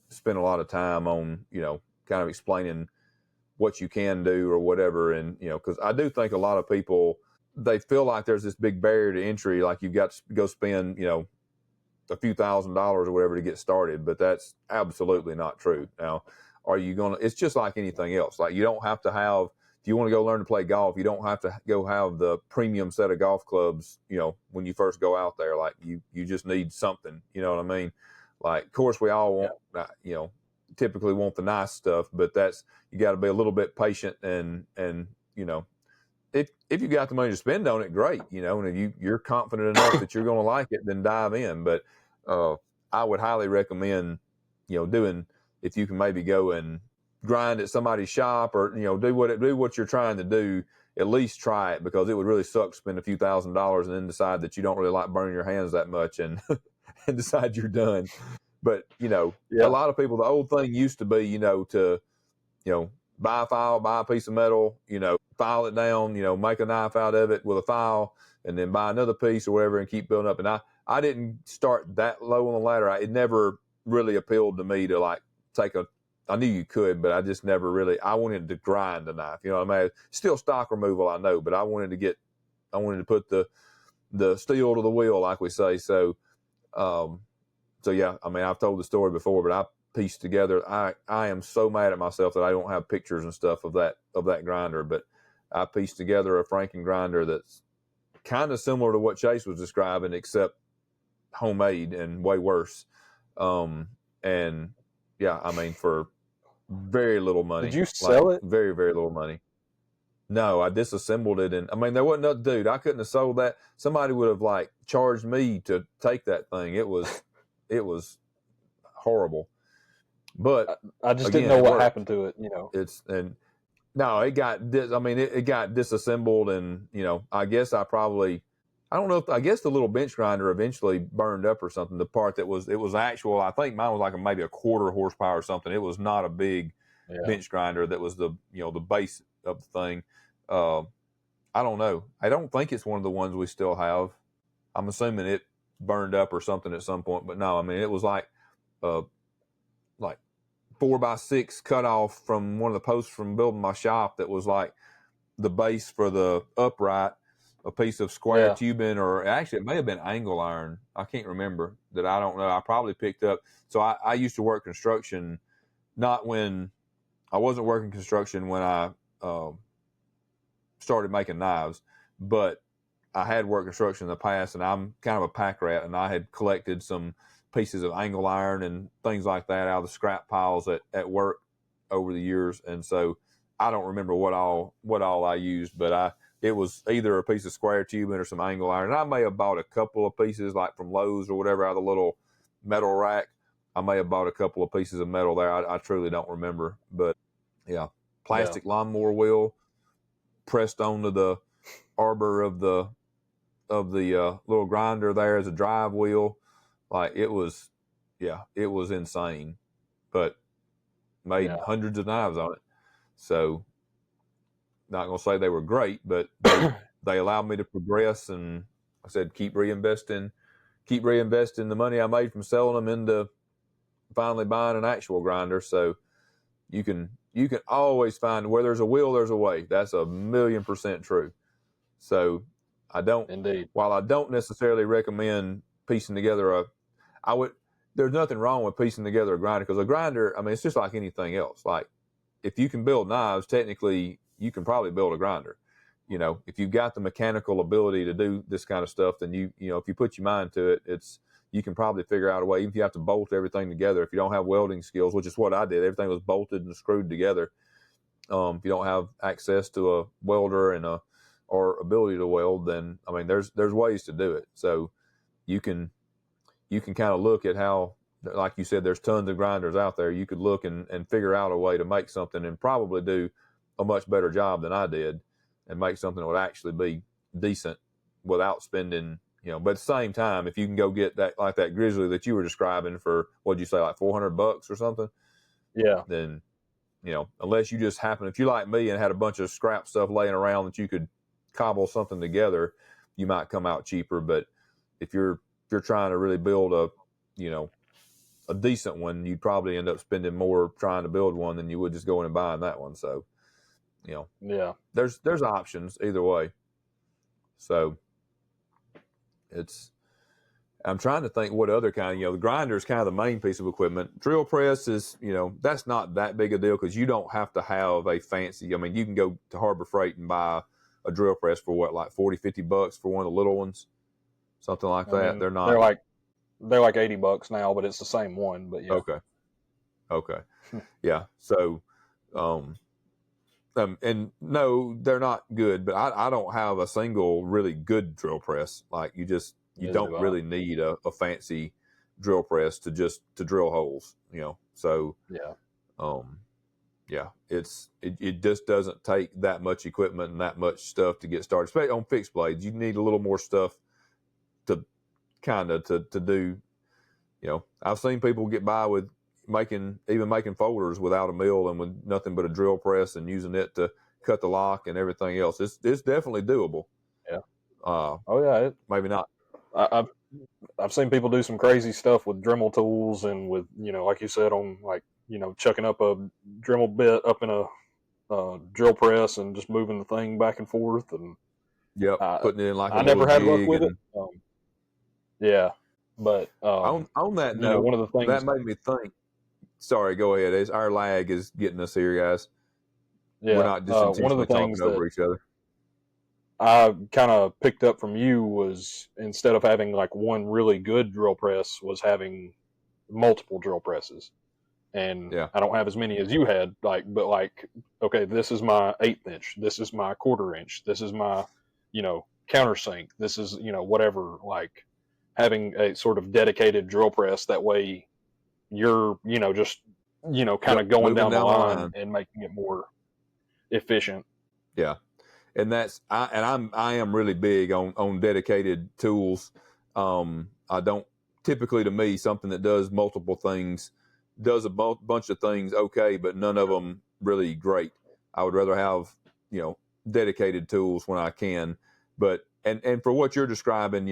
spent a lot of time on, kind of explaining what you can do or whatever. And, cause I do think a lot of people, they feel like there's this big barrier to entry. Like you've got to go spend, a few $1,000s or whatever to get started, but that's absolutely not true. Now, it's just like anything else. Like you don't have to have, if you want to go learn to play golf, you don't have to go have the premium set of golf clubs, when you first go out there. Like you just need something, you know what I mean? Like, of course, we all want, typically want the nice stuff, but you got to be a little bit patient and if you got the money to spend on it, great, and if you're confident enough that you're going to like it, then dive in. But I would highly recommend, doing, if you can maybe go and grind at somebody's shop or, do what you're trying to do, at least try it, because it would really suck to spend a few $1,000s and then decide that you don't really like burning your hands that much and, and decide you're done. But, a lot of people, the old thing used to be, to, buy a file, buy a piece of metal, file it down, make a knife out of it with a file, and then buy another piece or whatever and keep building up. And I didn't start that low on the ladder. It never really appealed to me to like I knew you could, but I just never really, I wanted to grind a knife, you know what I mean? Still stock removal, I know, but I wanted to put the steel to the wheel, like we say. So yeah, I mean, I've told the story before, but I pieced together, I am so mad at myself that I don't have pictures and stuff of that grinder, but I pieced together a Franken grinder that's kind of similar to what Chase was describing, except homemade and way worse. And yeah, I mean, for very little money. Did you sell it? Very, very little money. No, I disassembled it, and I mean there wasn't no dude. I couldn't have sold that. Somebody would have like charged me to take that thing. It was horrible, but I just didn't again, know it what worked. happened to it. You know, It's and no, it got. It got disassembled, and I guess I don't know if I guess the little bench grinder eventually burned up or something. The part that was it was actual. I think mine was like maybe a quarter horsepower or something. It was not a big yeah, bench grinder. That was the the base of the thing. Uh, I don't know. I don't think it's one of the ones we still have. I'm assuming it burned up or something at some point, but no. I mean, it was uh, like 4x6 cut off from one of the posts from building my shop. That was like the base for the upright, a piece of square yeah, tubing, or actually it may have been angle iron. I can't remember that. I don't know. I probably picked up. So I used to work construction, not when I wasn't working construction when I started making knives, but I had worked construction in the past, and I'm kind of a pack rat, and I had collected some pieces of angle iron and things like that out of the scrap piles at work over the years. And so I don't remember what all I used, but it was either a piece of square tubing or some angle iron. And I may have bought a couple of pieces like from Lowe's or whatever out of the little metal rack. I may have bought a couple of pieces of metal there. I truly don't remember, but yeah, yeah, plastic lawnmower wheel pressed onto the arbor of the little grinder there as a drive wheel. Like it was insane, but made yeah, hundreds of knives on it. So not gonna say they were great, but they allowed me to progress, and I said keep reinvesting the money I made from selling them into finally buying an actual grinder. So you can always find where there's a will, there's a way. That's 1,000,000% true. So indeed, while I don't necessarily recommend piecing together there's nothing wrong with piecing together a grinder, because a grinder, I mean, it's just like anything else. Like if you can build knives, technically you can probably build a grinder. If you've got the mechanical ability to do this kind of stuff, then if you put your mind to it, you can probably figure out a way, even if you have to bolt everything together. If you don't have welding skills, which is what I did, everything was bolted and screwed together. If you don't have access to a welder or ability to weld, then I mean, there's ways to do it. So you can kind of look at how, like you said, there's tons of grinders out there. You could look and figure out a way to make something and probably do a much better job than I did, and make something that would actually be decent without spending, but at the same time, if you can go get that, like that Grizzly that you were describing for, what'd you say, like $400 or something, yeah, then, unless you just happen, if you like me and had a bunch of scrap stuff laying around that you could cobble something together, you might come out cheaper. But if you're trying to really build a decent one, you'd probably end up spending more trying to build one than you would just going and buying that one. So, yeah, there's options either way. So I'm trying to think what other kind, the grinder is kind of the main piece of equipment. Drill press is, that's not that big a deal, because you don't have to have a fancy, I mean, you can go to Harbor Freight and buy a drill press for what, like $40-$50 for one of the little ones, something like I that. mean, They're not. they're like $80 now, but it's the same one. But yeah, Okay. Yeah. So, and no, they're not good, but I don't have a single really good drill press. Like you neither don't do I. really need a fancy drill press to drill holes, So, Yeah, yeah, it just doesn't take that much equipment and that much stuff to get started. Especially on fixed blades, you need a little more stuff to kind of to do. I've seen people get by with making folders without a mill and with nothing but a drill press and using it to cut the lock and everything else. It's definitely doable. yeah. Uh, Oh yeah, maybe not. I've seen people do some crazy stuff with Dremel tools and with, like you said, on like, chucking up a Dremel bit up in a drill press and just moving the thing back and forth. And Yep, I putting it in like a I little never had luck jig. with it. And Yeah, but on that note, one of the that things. made me think. Sorry, go ahead. Our lag is getting us here, guys. We're Yeah, not just one of the intentionally things talking that over each other. I kind of picked up from you was, instead of having like one really good drill press, was having multiple drill presses. and Yeah. I don't have as many as you had. But okay, this is my 1/8 inch. This is my 1/4 inch. This is my, countersink. This is, whatever. Like having a sort of dedicated drill press. That way, you're, just, kind Yep. of going Moving down the down the line line. and making it more efficient. Yeah. And I am really big on dedicated tools. I don't typically, to me, something that does multiple things, does a bunch of things okay, but none of them really great. I would rather have, dedicated tools when I can. But and for what you're describing,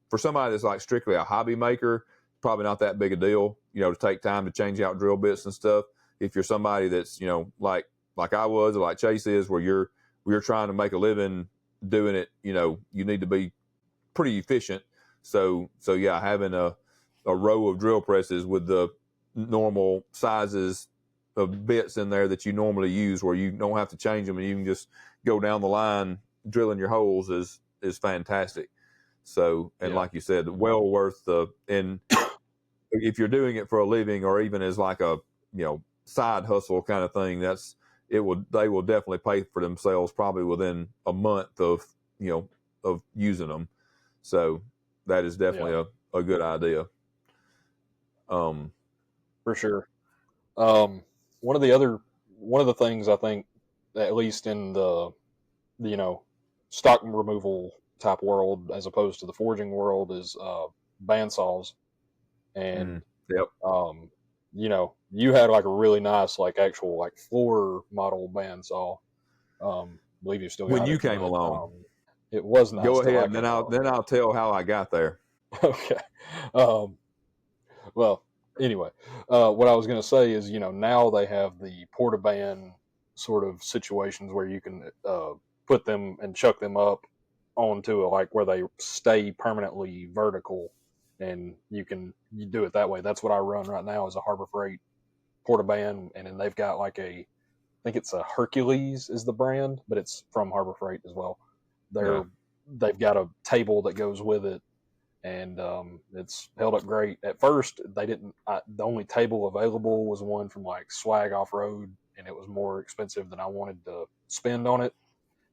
for somebody that's like strictly a hobby maker, probably not that big a deal, to take time to change out drill bits and stuff. If you're somebody that's, like I was, or like Chase is, where you're trying to make a living doing it, you need to be pretty efficient. So yeah, having a row of drill presses with the normal sizes of bits in there that you normally use, where you don't have to change them and you can just go down the line drilling your holes, is fantastic. So, and Yeah. like you said, well worth and if you're doing it for a living, or even as like a, side hustle kind of thing, they will definitely pay for themselves probably within a month of, of using them. So that is definitely Yeah, a good idea. for sure. Um, one of the things I think, at least in the stock removal type world, as opposed to the forging world, is bandsaws. And Mm, yep. you had like a really nice, like actual like floor model bandsaw. I believe you still When got you it, came but along, it was nice go till ahead, I and then came I'll along. then I'll tell how I got there. Okay. Um, Well, anyway, what I was going to say is, now they have the portaband sort of situations where you can put them and chuck them up onto like where they stay permanently vertical, and you do it that way. That's what I run right now, is a Harbor Freight portaband, and then they've got like I think it's a Hercules is the brand, but it's from Harbor Freight as well. Yeah. They've got a table that goes with it, and it's held up great. At first, they didn't. The only table available was one from like Swag Off Road, and it was more expensive than I wanted to spend on it.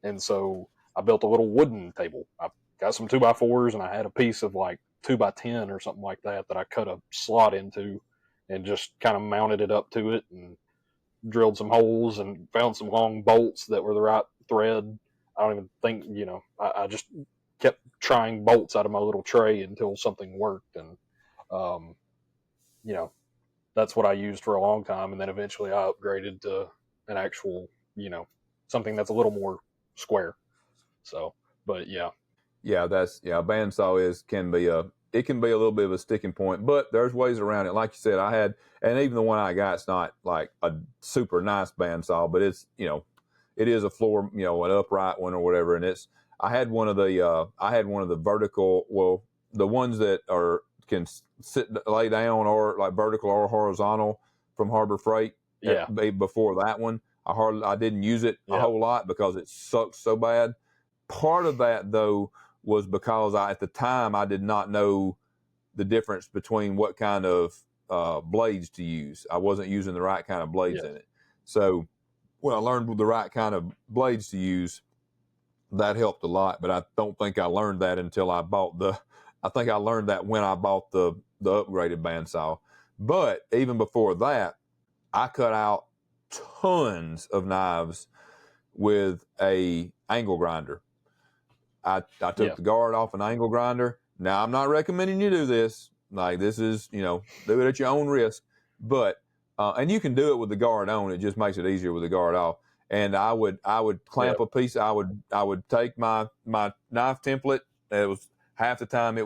And so I built a little wooden table. I got some 2x4s, and I had a piece of like 2x10 or something like that I cut a slot into, and just kind of mounted it up to it, and drilled some holes and found some long bolts that were the right thread. I don't even think, I just kept trying bolts out of my little tray until something worked. And, um, you know, that's what I used for a long time. And then eventually I upgraded to an actual, something that's a little more square. So, but yeah. Yeah, bandsaw it can be a little bit of a sticking point, but there's ways around it. Like you said, and even the one I got, it's not like a super nice bandsaw, but it's, it is a floor, an upright one or whatever. And I had one of the vertical, well, the ones that can lay down, or like vertical or horizontal, from Harbor Freight. Yeah. Before that one, I didn't use it a Yeah. whole lot because it sucked so bad. Part of that, though, was because at the time I did not know the difference between what kind of blades to use. I wasn't using the right kind of blades Yes. in it. So when I learned the right kind of blades to use, that helped a lot. But I don't think I learned that until I think I learned that when I bought the upgraded bandsaw. But even before that, I cut out tons of knives with a angle grinder. I took Yeah. the guard off an angle grinder. Now, I'm not recommending you do this. Like, this is, do it at your own risk. But, and you can do it with the guard on. It just makes it easier with the guard off. And I would Yeah. clamp a piece. I would take my knife template. It was half the time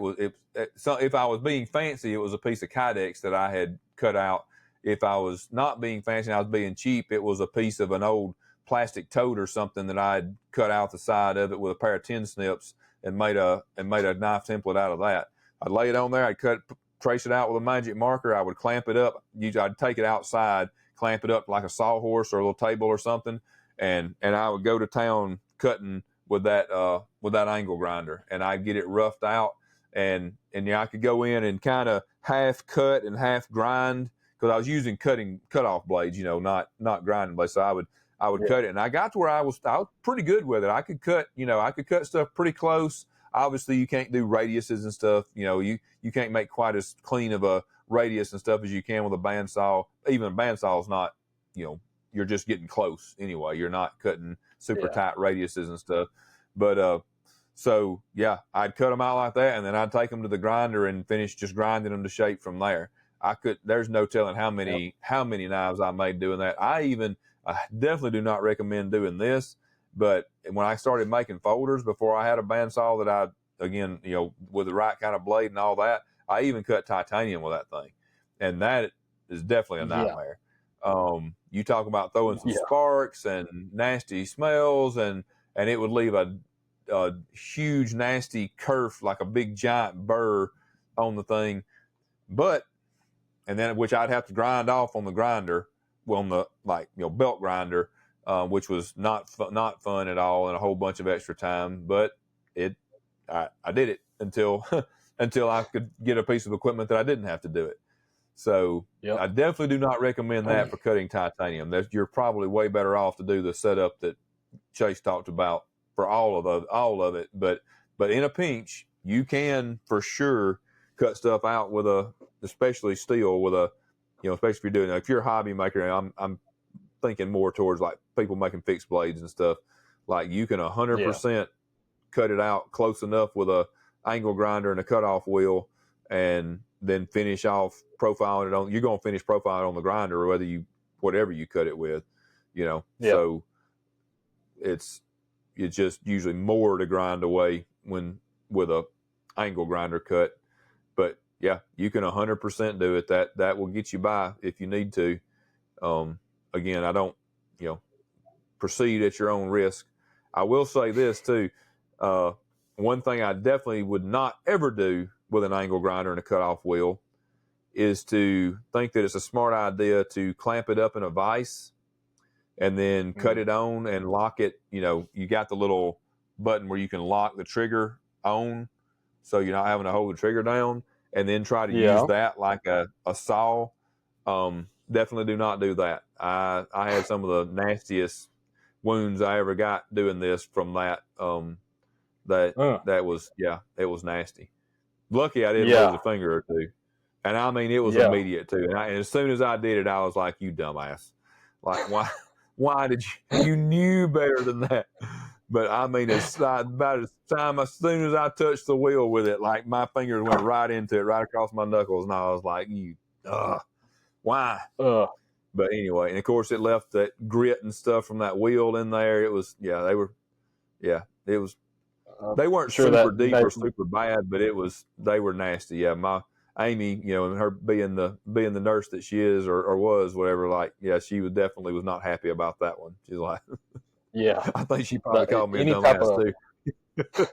so if I was being fancy, it was a piece of Kydex that I had cut out. If I was not being fancy and I was being cheap, it was a piece of an old plastic tote or something that I had cut out the side of it with a pair of tin snips and made a knife template out of that. I'd lay it on there. I'd trace it out with a magic marker. I would clamp it up. I'd take it outside, clamp it up like a sawhorse or a little table or something, and I would go to town cutting with that angle grinder, and I'd get it roughed out, and I could go in and kind of half cut and half grind, because I was using cutoff blades, not grinding blades. So I would cut it, and I got to where I was pretty good with it. I could cut stuff pretty close. Obviously, you can't do radiuses and stuff. You can't make quite as clean of a radius and stuff as you can with a bandsaw. Even a bandsaw is not, you're just getting close anyway. You're not cutting super tight radiuses and stuff. But so yeah, I'd cut them out like that, and then I'd take them to the grinder and finish just grinding them to shape from there. There's no telling how many knives I made doing that. I definitely do not recommend doing this. But when I started making folders before I had a bandsaw that with the right kind of blade and all that, I even cut titanium with that thing. And that is definitely a nightmare. You talk about throwing some sparks and nasty smells, and it would leave a huge, nasty kerf, like a big giant burr on the thing. And then which I'd have to grind off on the grinder, on the belt grinder, which was not fun at all, and a whole bunch of extra time. But I did it until I could get a piece of equipment that I didn't have to do it. So I definitely do not recommend that for cutting titanium. You're probably way better off to do the setup that Chase talked about for all of it. But in a pinch, you can for sure cut stuff out especially steel especially if you're doing if you're a hobby maker. I'm thinking more towards like people making fixed blades and stuff. Like you can 100% cut it out close enough with a angle grinder and a cutoff wheel, and then finish off profiling it on. You're going to finish profiling on the grinder, whatever you cut it with, So it's just usually more to grind away with a angle grinder cut. But yeah, you can 100% do it. That will get you by if you need to. Again, I don't, proceed at your own risk. I will say this too. One thing I definitely would not ever do with an angle grinder and a cutoff wheel is to think that it's a smart idea to clamp it up in a vise and then cut it on and lock it. You got the little button where you can lock the trigger on, so you're not having to hold the trigger down, and then try to use that like a saw. Definitely do not do that. I had some of the nastiest wounds I ever got doing this from that. That was it was nasty. Lucky I didn't lose a finger or two, and I mean it was immediate too. And as soon as I did it, I was like, "You dumbass! Like why did you knew better than that?" But I mean, as soon as I touched the wheel with it, like my fingers went right into it, right across my knuckles, and I was like, why? But anyway, and of course it left that grit and stuff from that wheel in there. It was they was. They weren't super deep or super bad, but they were nasty. Yeah, my Amy, and her being the nurse that she is or was, whatever, she definitely was not happy about that one. She's like, I think she probably called me a dumbass too.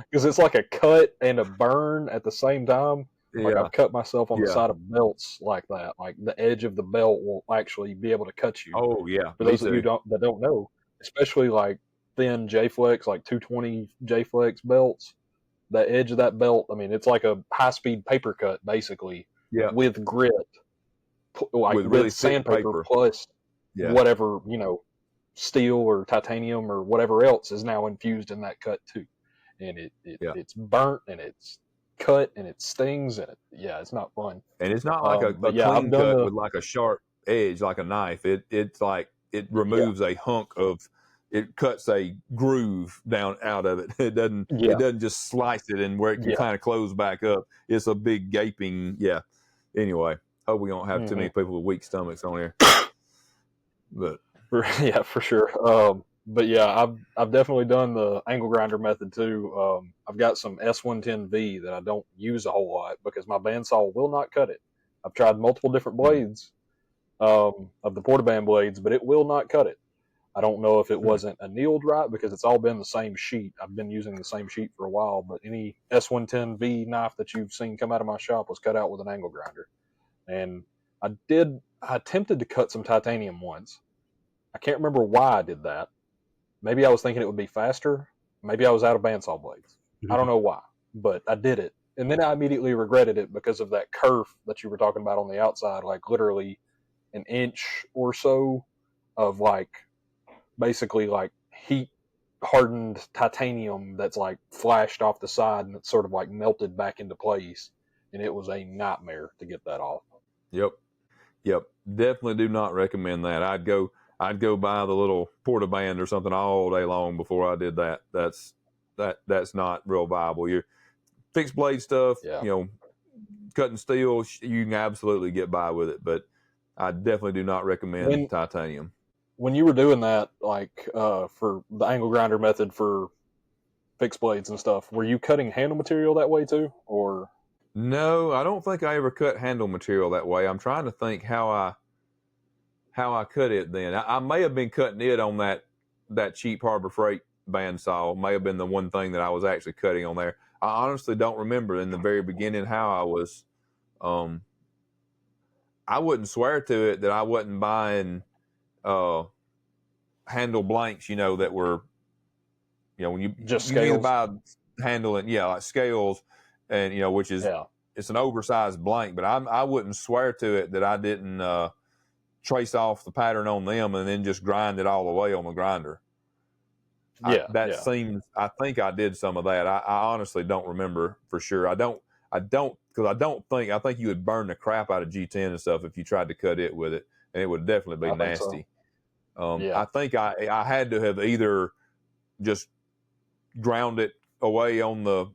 Because it's like a cut and a burn at the same time. Like I've cut myself on the side of belts like that. Like the edge of the belt will actually be able to cut you. Oh yeah. For those of you that don't know, especially like thin J-Flex, like 220 J-Flex belts, the edge of that belt, I mean, it's like a high-speed paper cut, basically, with grit, like with really sandpaper plus whatever, steel or titanium or whatever else is now infused in that cut too. And it's burnt and it's cut and it stings and it's not fun. And it's not like a clean cut with like a sharp edge, like a knife. It's like it removes a hunk of. It cuts a groove down out of it. It doesn't just slice it and where it can kind of close back up. It's a big gaping. Yeah. Anyway, hope we don't have too many people with weak stomachs on here. But for sure. But yeah, I've definitely done the angle grinder method too. I've got some S110V that I don't use a whole lot because my bandsaw will not cut it. I've tried multiple different blades of the Portaband blades, but it will not cut it. I don't know if it wasn't annealed right because it's all been the same sheet. I've been using the same sheet for a while, but any S110V knife that you've seen come out of my shop was cut out with an angle grinder. And I attempted to cut some titanium once. I can't remember why I did that. Maybe I was thinking it would be faster. Maybe I was out of bandsaw blades. I don't know why, but I did it. and then I immediately regretted it because of that kerf that you were talking about on the outside, like literally an inch or so of like basically like heat hardened titanium that's like flashed off the side and it's sort of like melted back into place, and it was a nightmare to get that off. Yep. Yep. Definitely do not recommend that. I'd go buy the little porta band or something all day long before I did that. That's not real viable. Your fixed blade stuff, Yeah. cutting steel, you can absolutely get by with it, but I definitely do not recommend titanium. When you were doing that, like for the angle grinder method for fixed blades and stuff, were you cutting handle material that way too, or? No, I don't think I ever cut handle material that way. I'm trying to think how I cut it then. I may have been cutting it on that cheap Harbor Freight bandsaw. May have been the one thing that I was actually cutting on there. I honestly don't remember in the very beginning how I was. I wouldn't swear to it that I wasn't buying handle blanks, that were, when you Just you either scales? buy handle and like scales, and which is it's an oversized blank, but I wouldn't swear to it that I didn't trace off the pattern on them and then just grind it all the way on the grinder. Seems, I think I did some of that. I honestly don't remember for sure. I think you would burn the crap out of G10 and stuff if you tried to cut it with it, and it would definitely be nasty. I think I had to have either just ground it away on the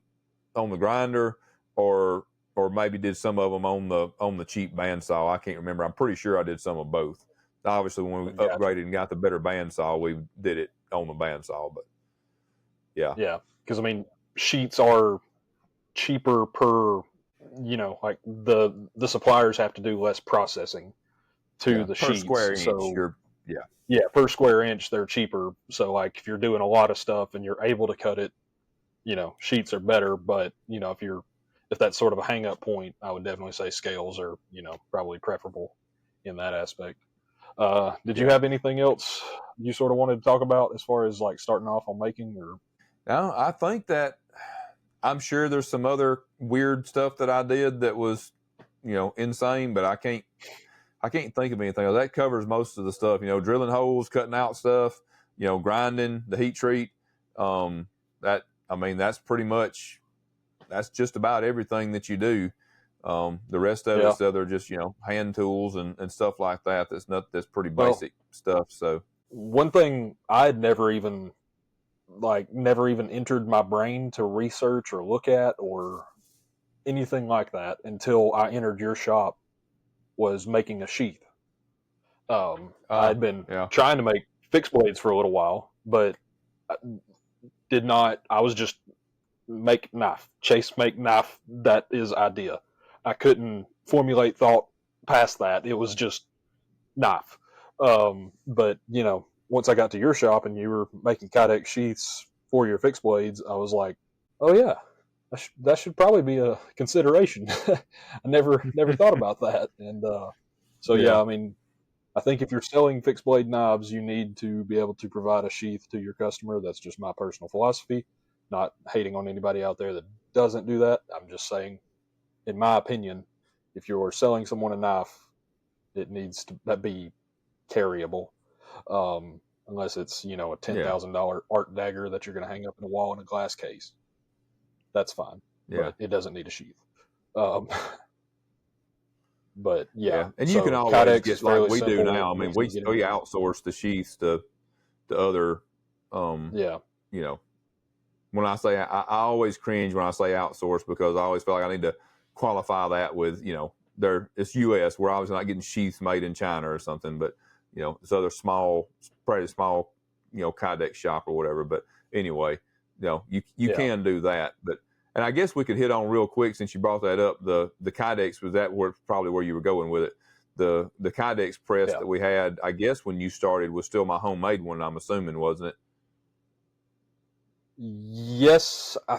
grinder, or maybe did some of them on the cheap bandsaw. I can't remember. I'm pretty sure I did some of both. Obviously, when we upgraded and got the better bandsaw, we did it on the bandsaw. But yeah, because I mean, sheets are cheaper per, like the suppliers have to do less processing to the per sheets. square inch. So per square inch they're cheaper. So like if you're doing a lot of stuff and you're able to cut it, sheets are better. But if that's sort of a hang up point, I would definitely say scales are probably preferable in that aspect. Did you have anything else you sort of wanted to talk about as far as like starting off on making? Or no, I think that I'm sure there's some other weird stuff that I did that was insane, but I can't think of anything. That covers most of the stuff. Drilling holes, cutting out stuff, grinding, the heat treat. That's pretty much, that's just about everything that you do. The rest of it's other just hand tools and stuff like that. That's pretty basic stuff. So one thing I'd never even entered my brain to research or look at or anything like that until I entered your shop was making a sheath. I'd been trying to make fixed blades for a little while, but did not. I was just make knife, make knife. That is idea. I couldn't formulate thought past that. It was just knife. But once I got to your shop and you were making Kydex sheaths for your fixed blades, I was like, oh yeah, that should probably be a consideration. I never thought about that. And I mean, I think if you're selling fixed blade knives, you need to be able to provide a sheath to your customer. That's just my personal philosophy. Not hating on anybody out there that doesn't do that. I'm just saying, in my opinion, if you're selling someone a knife, it needs to be carryable. Unless it's, a $10,000 art dagger that you're going to hang up in a wall in a glass case. That's fine. But it doesn't need a sheath. But and you can always Kydex get like we do now. I mean, we outsource the sheaths to other. When I say I always cringe when I say outsource, because I always feel like I need to qualify that with it's U.S. We're obviously not getting sheaths made in China or something, but it's other pretty small Kydex shop or whatever. But anyway, you can do that, but. And I guess we could hit on real quick, since you brought that up. The Kydex, was that probably where you were going with it? The Kydex press that we had, I guess when you started, was still my homemade one. I'm assuming, wasn't it? Yes, I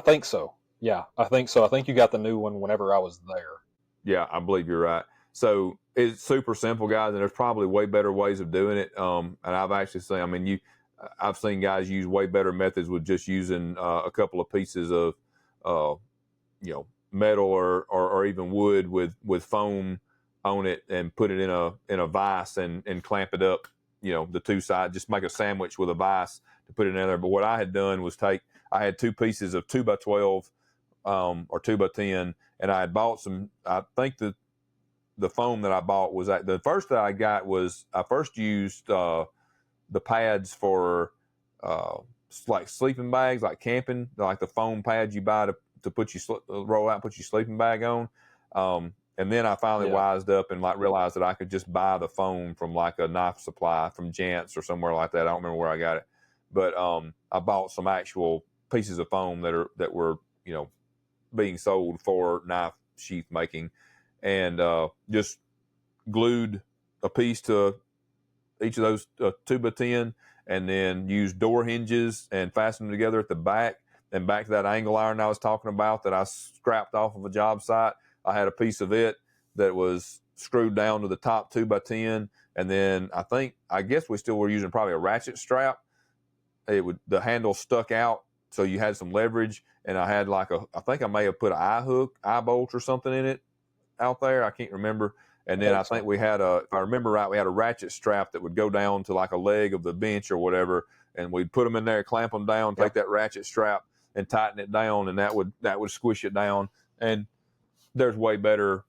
think so. Yeah, I think so. I think you got the new one whenever I was there. Yeah, I believe you're right. So it's super simple, guys, and there's probably way better ways of doing it. And I've actually seen, I've seen guys use way better methods with just using a couple of pieces of metal or even wood with foam on it and put it in a vise and clamp it up, the two sides, just make a sandwich with a vise to put it in there. But what I had done was I had two pieces of 2x12 or 2x10, and I had bought some. I think the foam that I bought was the first that I got was I first used the pads for like sleeping bags, like camping, like the foam pads you buy to put roll out and put your sleeping bag on. And then I finally wised up and realized that I could just buy the foam from like a knife supply from Jant's or somewhere like that. I don't remember where I got it, but I bought some actual pieces of foam that were being sold for knife sheath making, and just glued a piece to each of those 2x10, and then used door hinges and fastened them together at the back. And back to that angle iron I was talking about that I scrapped off of a job site, I had a piece of it that was screwed down to the top 2x10, and then I guess we still were using probably a ratchet strap. The handle stuck out, so you had some leverage, and I had I think I may have put an eye bolt or something in it out there. I can't remember. And then I think we had if I remember right, we had a ratchet strap that would go down to like a leg of the bench or whatever, and we'd put them in there, clamp them down, take that ratchet strap and tighten it down, and that would squish it down. And there's way better,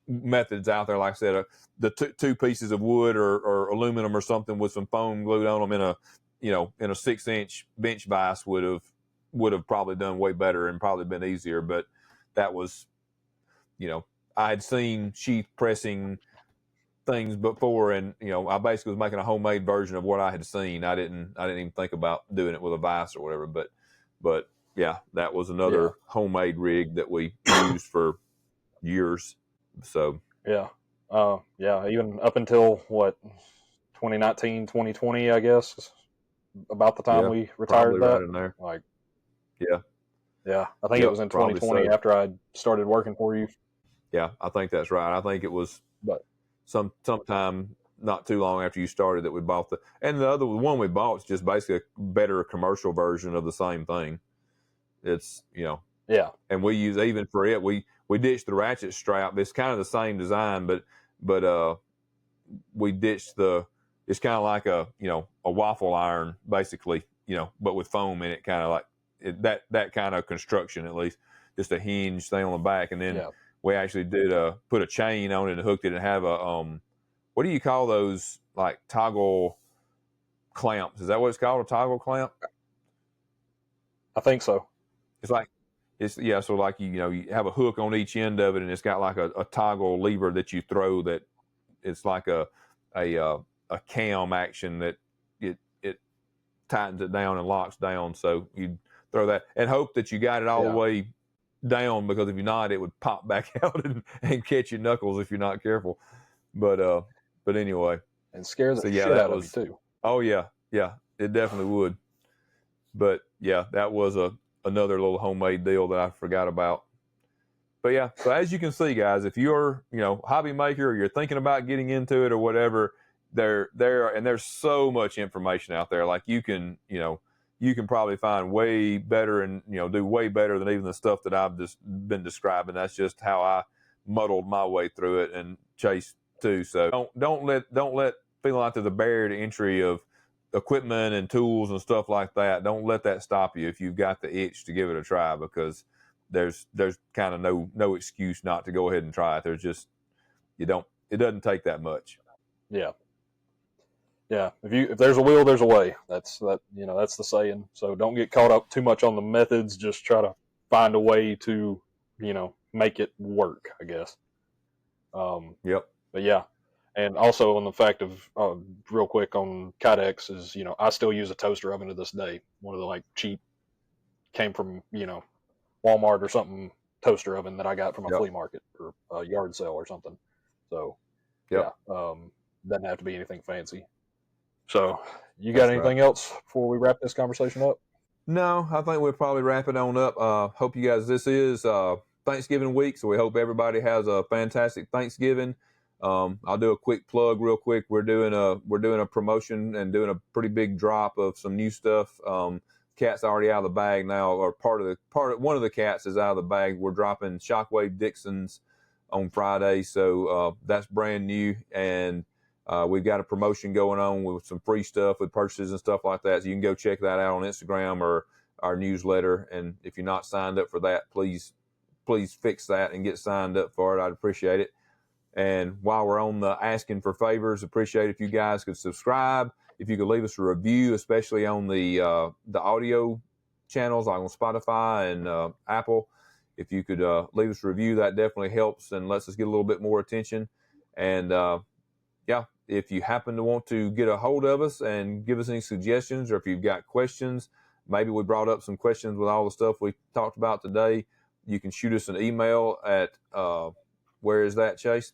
methods out there. Like I said, the two pieces of wood or aluminum or something with some foam glued on them in a 6-inch bench vise would have probably done way better and probably been easier. But that was, I had seen sheath pressing things before, and I basically was making a homemade version of what I had seen. I didn't even think about doing it with a vise or whatever. But yeah, that was another homemade rig that we used for years. So even up until 2019, 2020, I guess, about the time we retired. That right in there. I think it was in 2020 after I started working for you. Yeah, I think that's right. I think it was sometime not too long after you started that we bought and the other one we bought is just basically a better commercial version of the same thing. It's and we use, even for it, we ditched the ratchet strap. It's kind of the same design, but we ditched it's kind of like a waffle iron basically, but with foam in it, kind of like that kind of construction, at least just a hinge thing on the back. And then we actually did put a chain on it and hooked it and have a what do you call those, like toggle clamps? Is that what it's called, a toggle clamp? I think so. So like you have a hook on each end of it, and it's got like a toggle lever that you throw, that it's like a cam action that it tightens it down and locks down. So you throw that and hope that you got it all the way down, because if you're not, it would pop back out and catch your knuckles if you're not careful. But anyway, and scare the shit out of you too. Oh yeah, it definitely would. But yeah, that was another little homemade deal that I forgot about. But yeah, so as you can see, guys, if you're hobby maker, or you're thinking about getting into it or whatever, there's so much information out there. Like you can probably find way better and do way better than even the stuff that I've just been describing. That's just how I muddled my way through it, and Chase too. So don't let feeling like there's a barrier to entry of equipment and tools and stuff like that. Don't let that stop you if you've got the itch to give it a try, because there's kind of no excuse not to go ahead and try it. There's just it doesn't take that much. Yeah. If there's a will, there's a way. That's the saying. So don't get caught up too much on the methods. Just try to find a way to make it work, I guess. But yeah. And also on the fact of, real quick on Kydex is, I still use a toaster oven to this day. One of the cheap, came from, Walmart or something, toaster oven that I got from a flea market or a yard sale or something. So doesn't have to be anything fancy. So you got anything else before we wrap this conversation up? No, I think we'll probably wrap it on up. Hope you guys, this is Thanksgiving week, so we hope everybody has a fantastic Thanksgiving. I'll do a quick plug real quick. We're doing a promotion and doing a pretty big drop of some new stuff cat's already out of the bag now, or one of the cats is out of the bag. We're dropping Shockwave Dixons on Friday, so that's brand new, and we've got a promotion going on with some free stuff with purchases and stuff like that. So you can go check that out on Instagram or our newsletter. And if you're not signed up for that, please fix that and get signed up for it. I'd appreciate it. And while we're on the asking for favors, appreciate if you guys could subscribe. If you could leave us a review, especially on the audio channels like on Spotify and Apple. If you could leave us a review, that definitely helps and lets us get a little bit more attention. And if you happen to want to get a hold of us and give us any suggestions, or if you've got questions, maybe we brought up some questions with all the stuff we talked about today, you can shoot us an email at, where is that, Chase?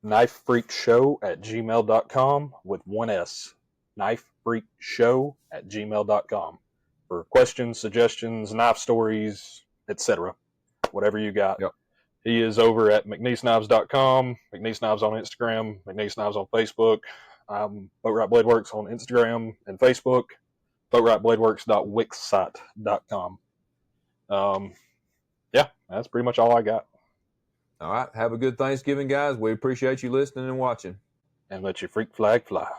knifefreakshow@gmail.com with one S. knifefreakshow@gmail.com for questions, suggestions, knife stories, etc. Whatever you got. Yep. He is over at McNeeseKnives.com, McNeese Knives on Instagram, McNeese Knives on Facebook. Boatwright Blade Works on Instagram and Facebook. BoatwrightBladeWorks.wixsite.com. That's pretty much all I got. All right. Have a good Thanksgiving, guys. We appreciate you listening and watching. And let your freak flag fly.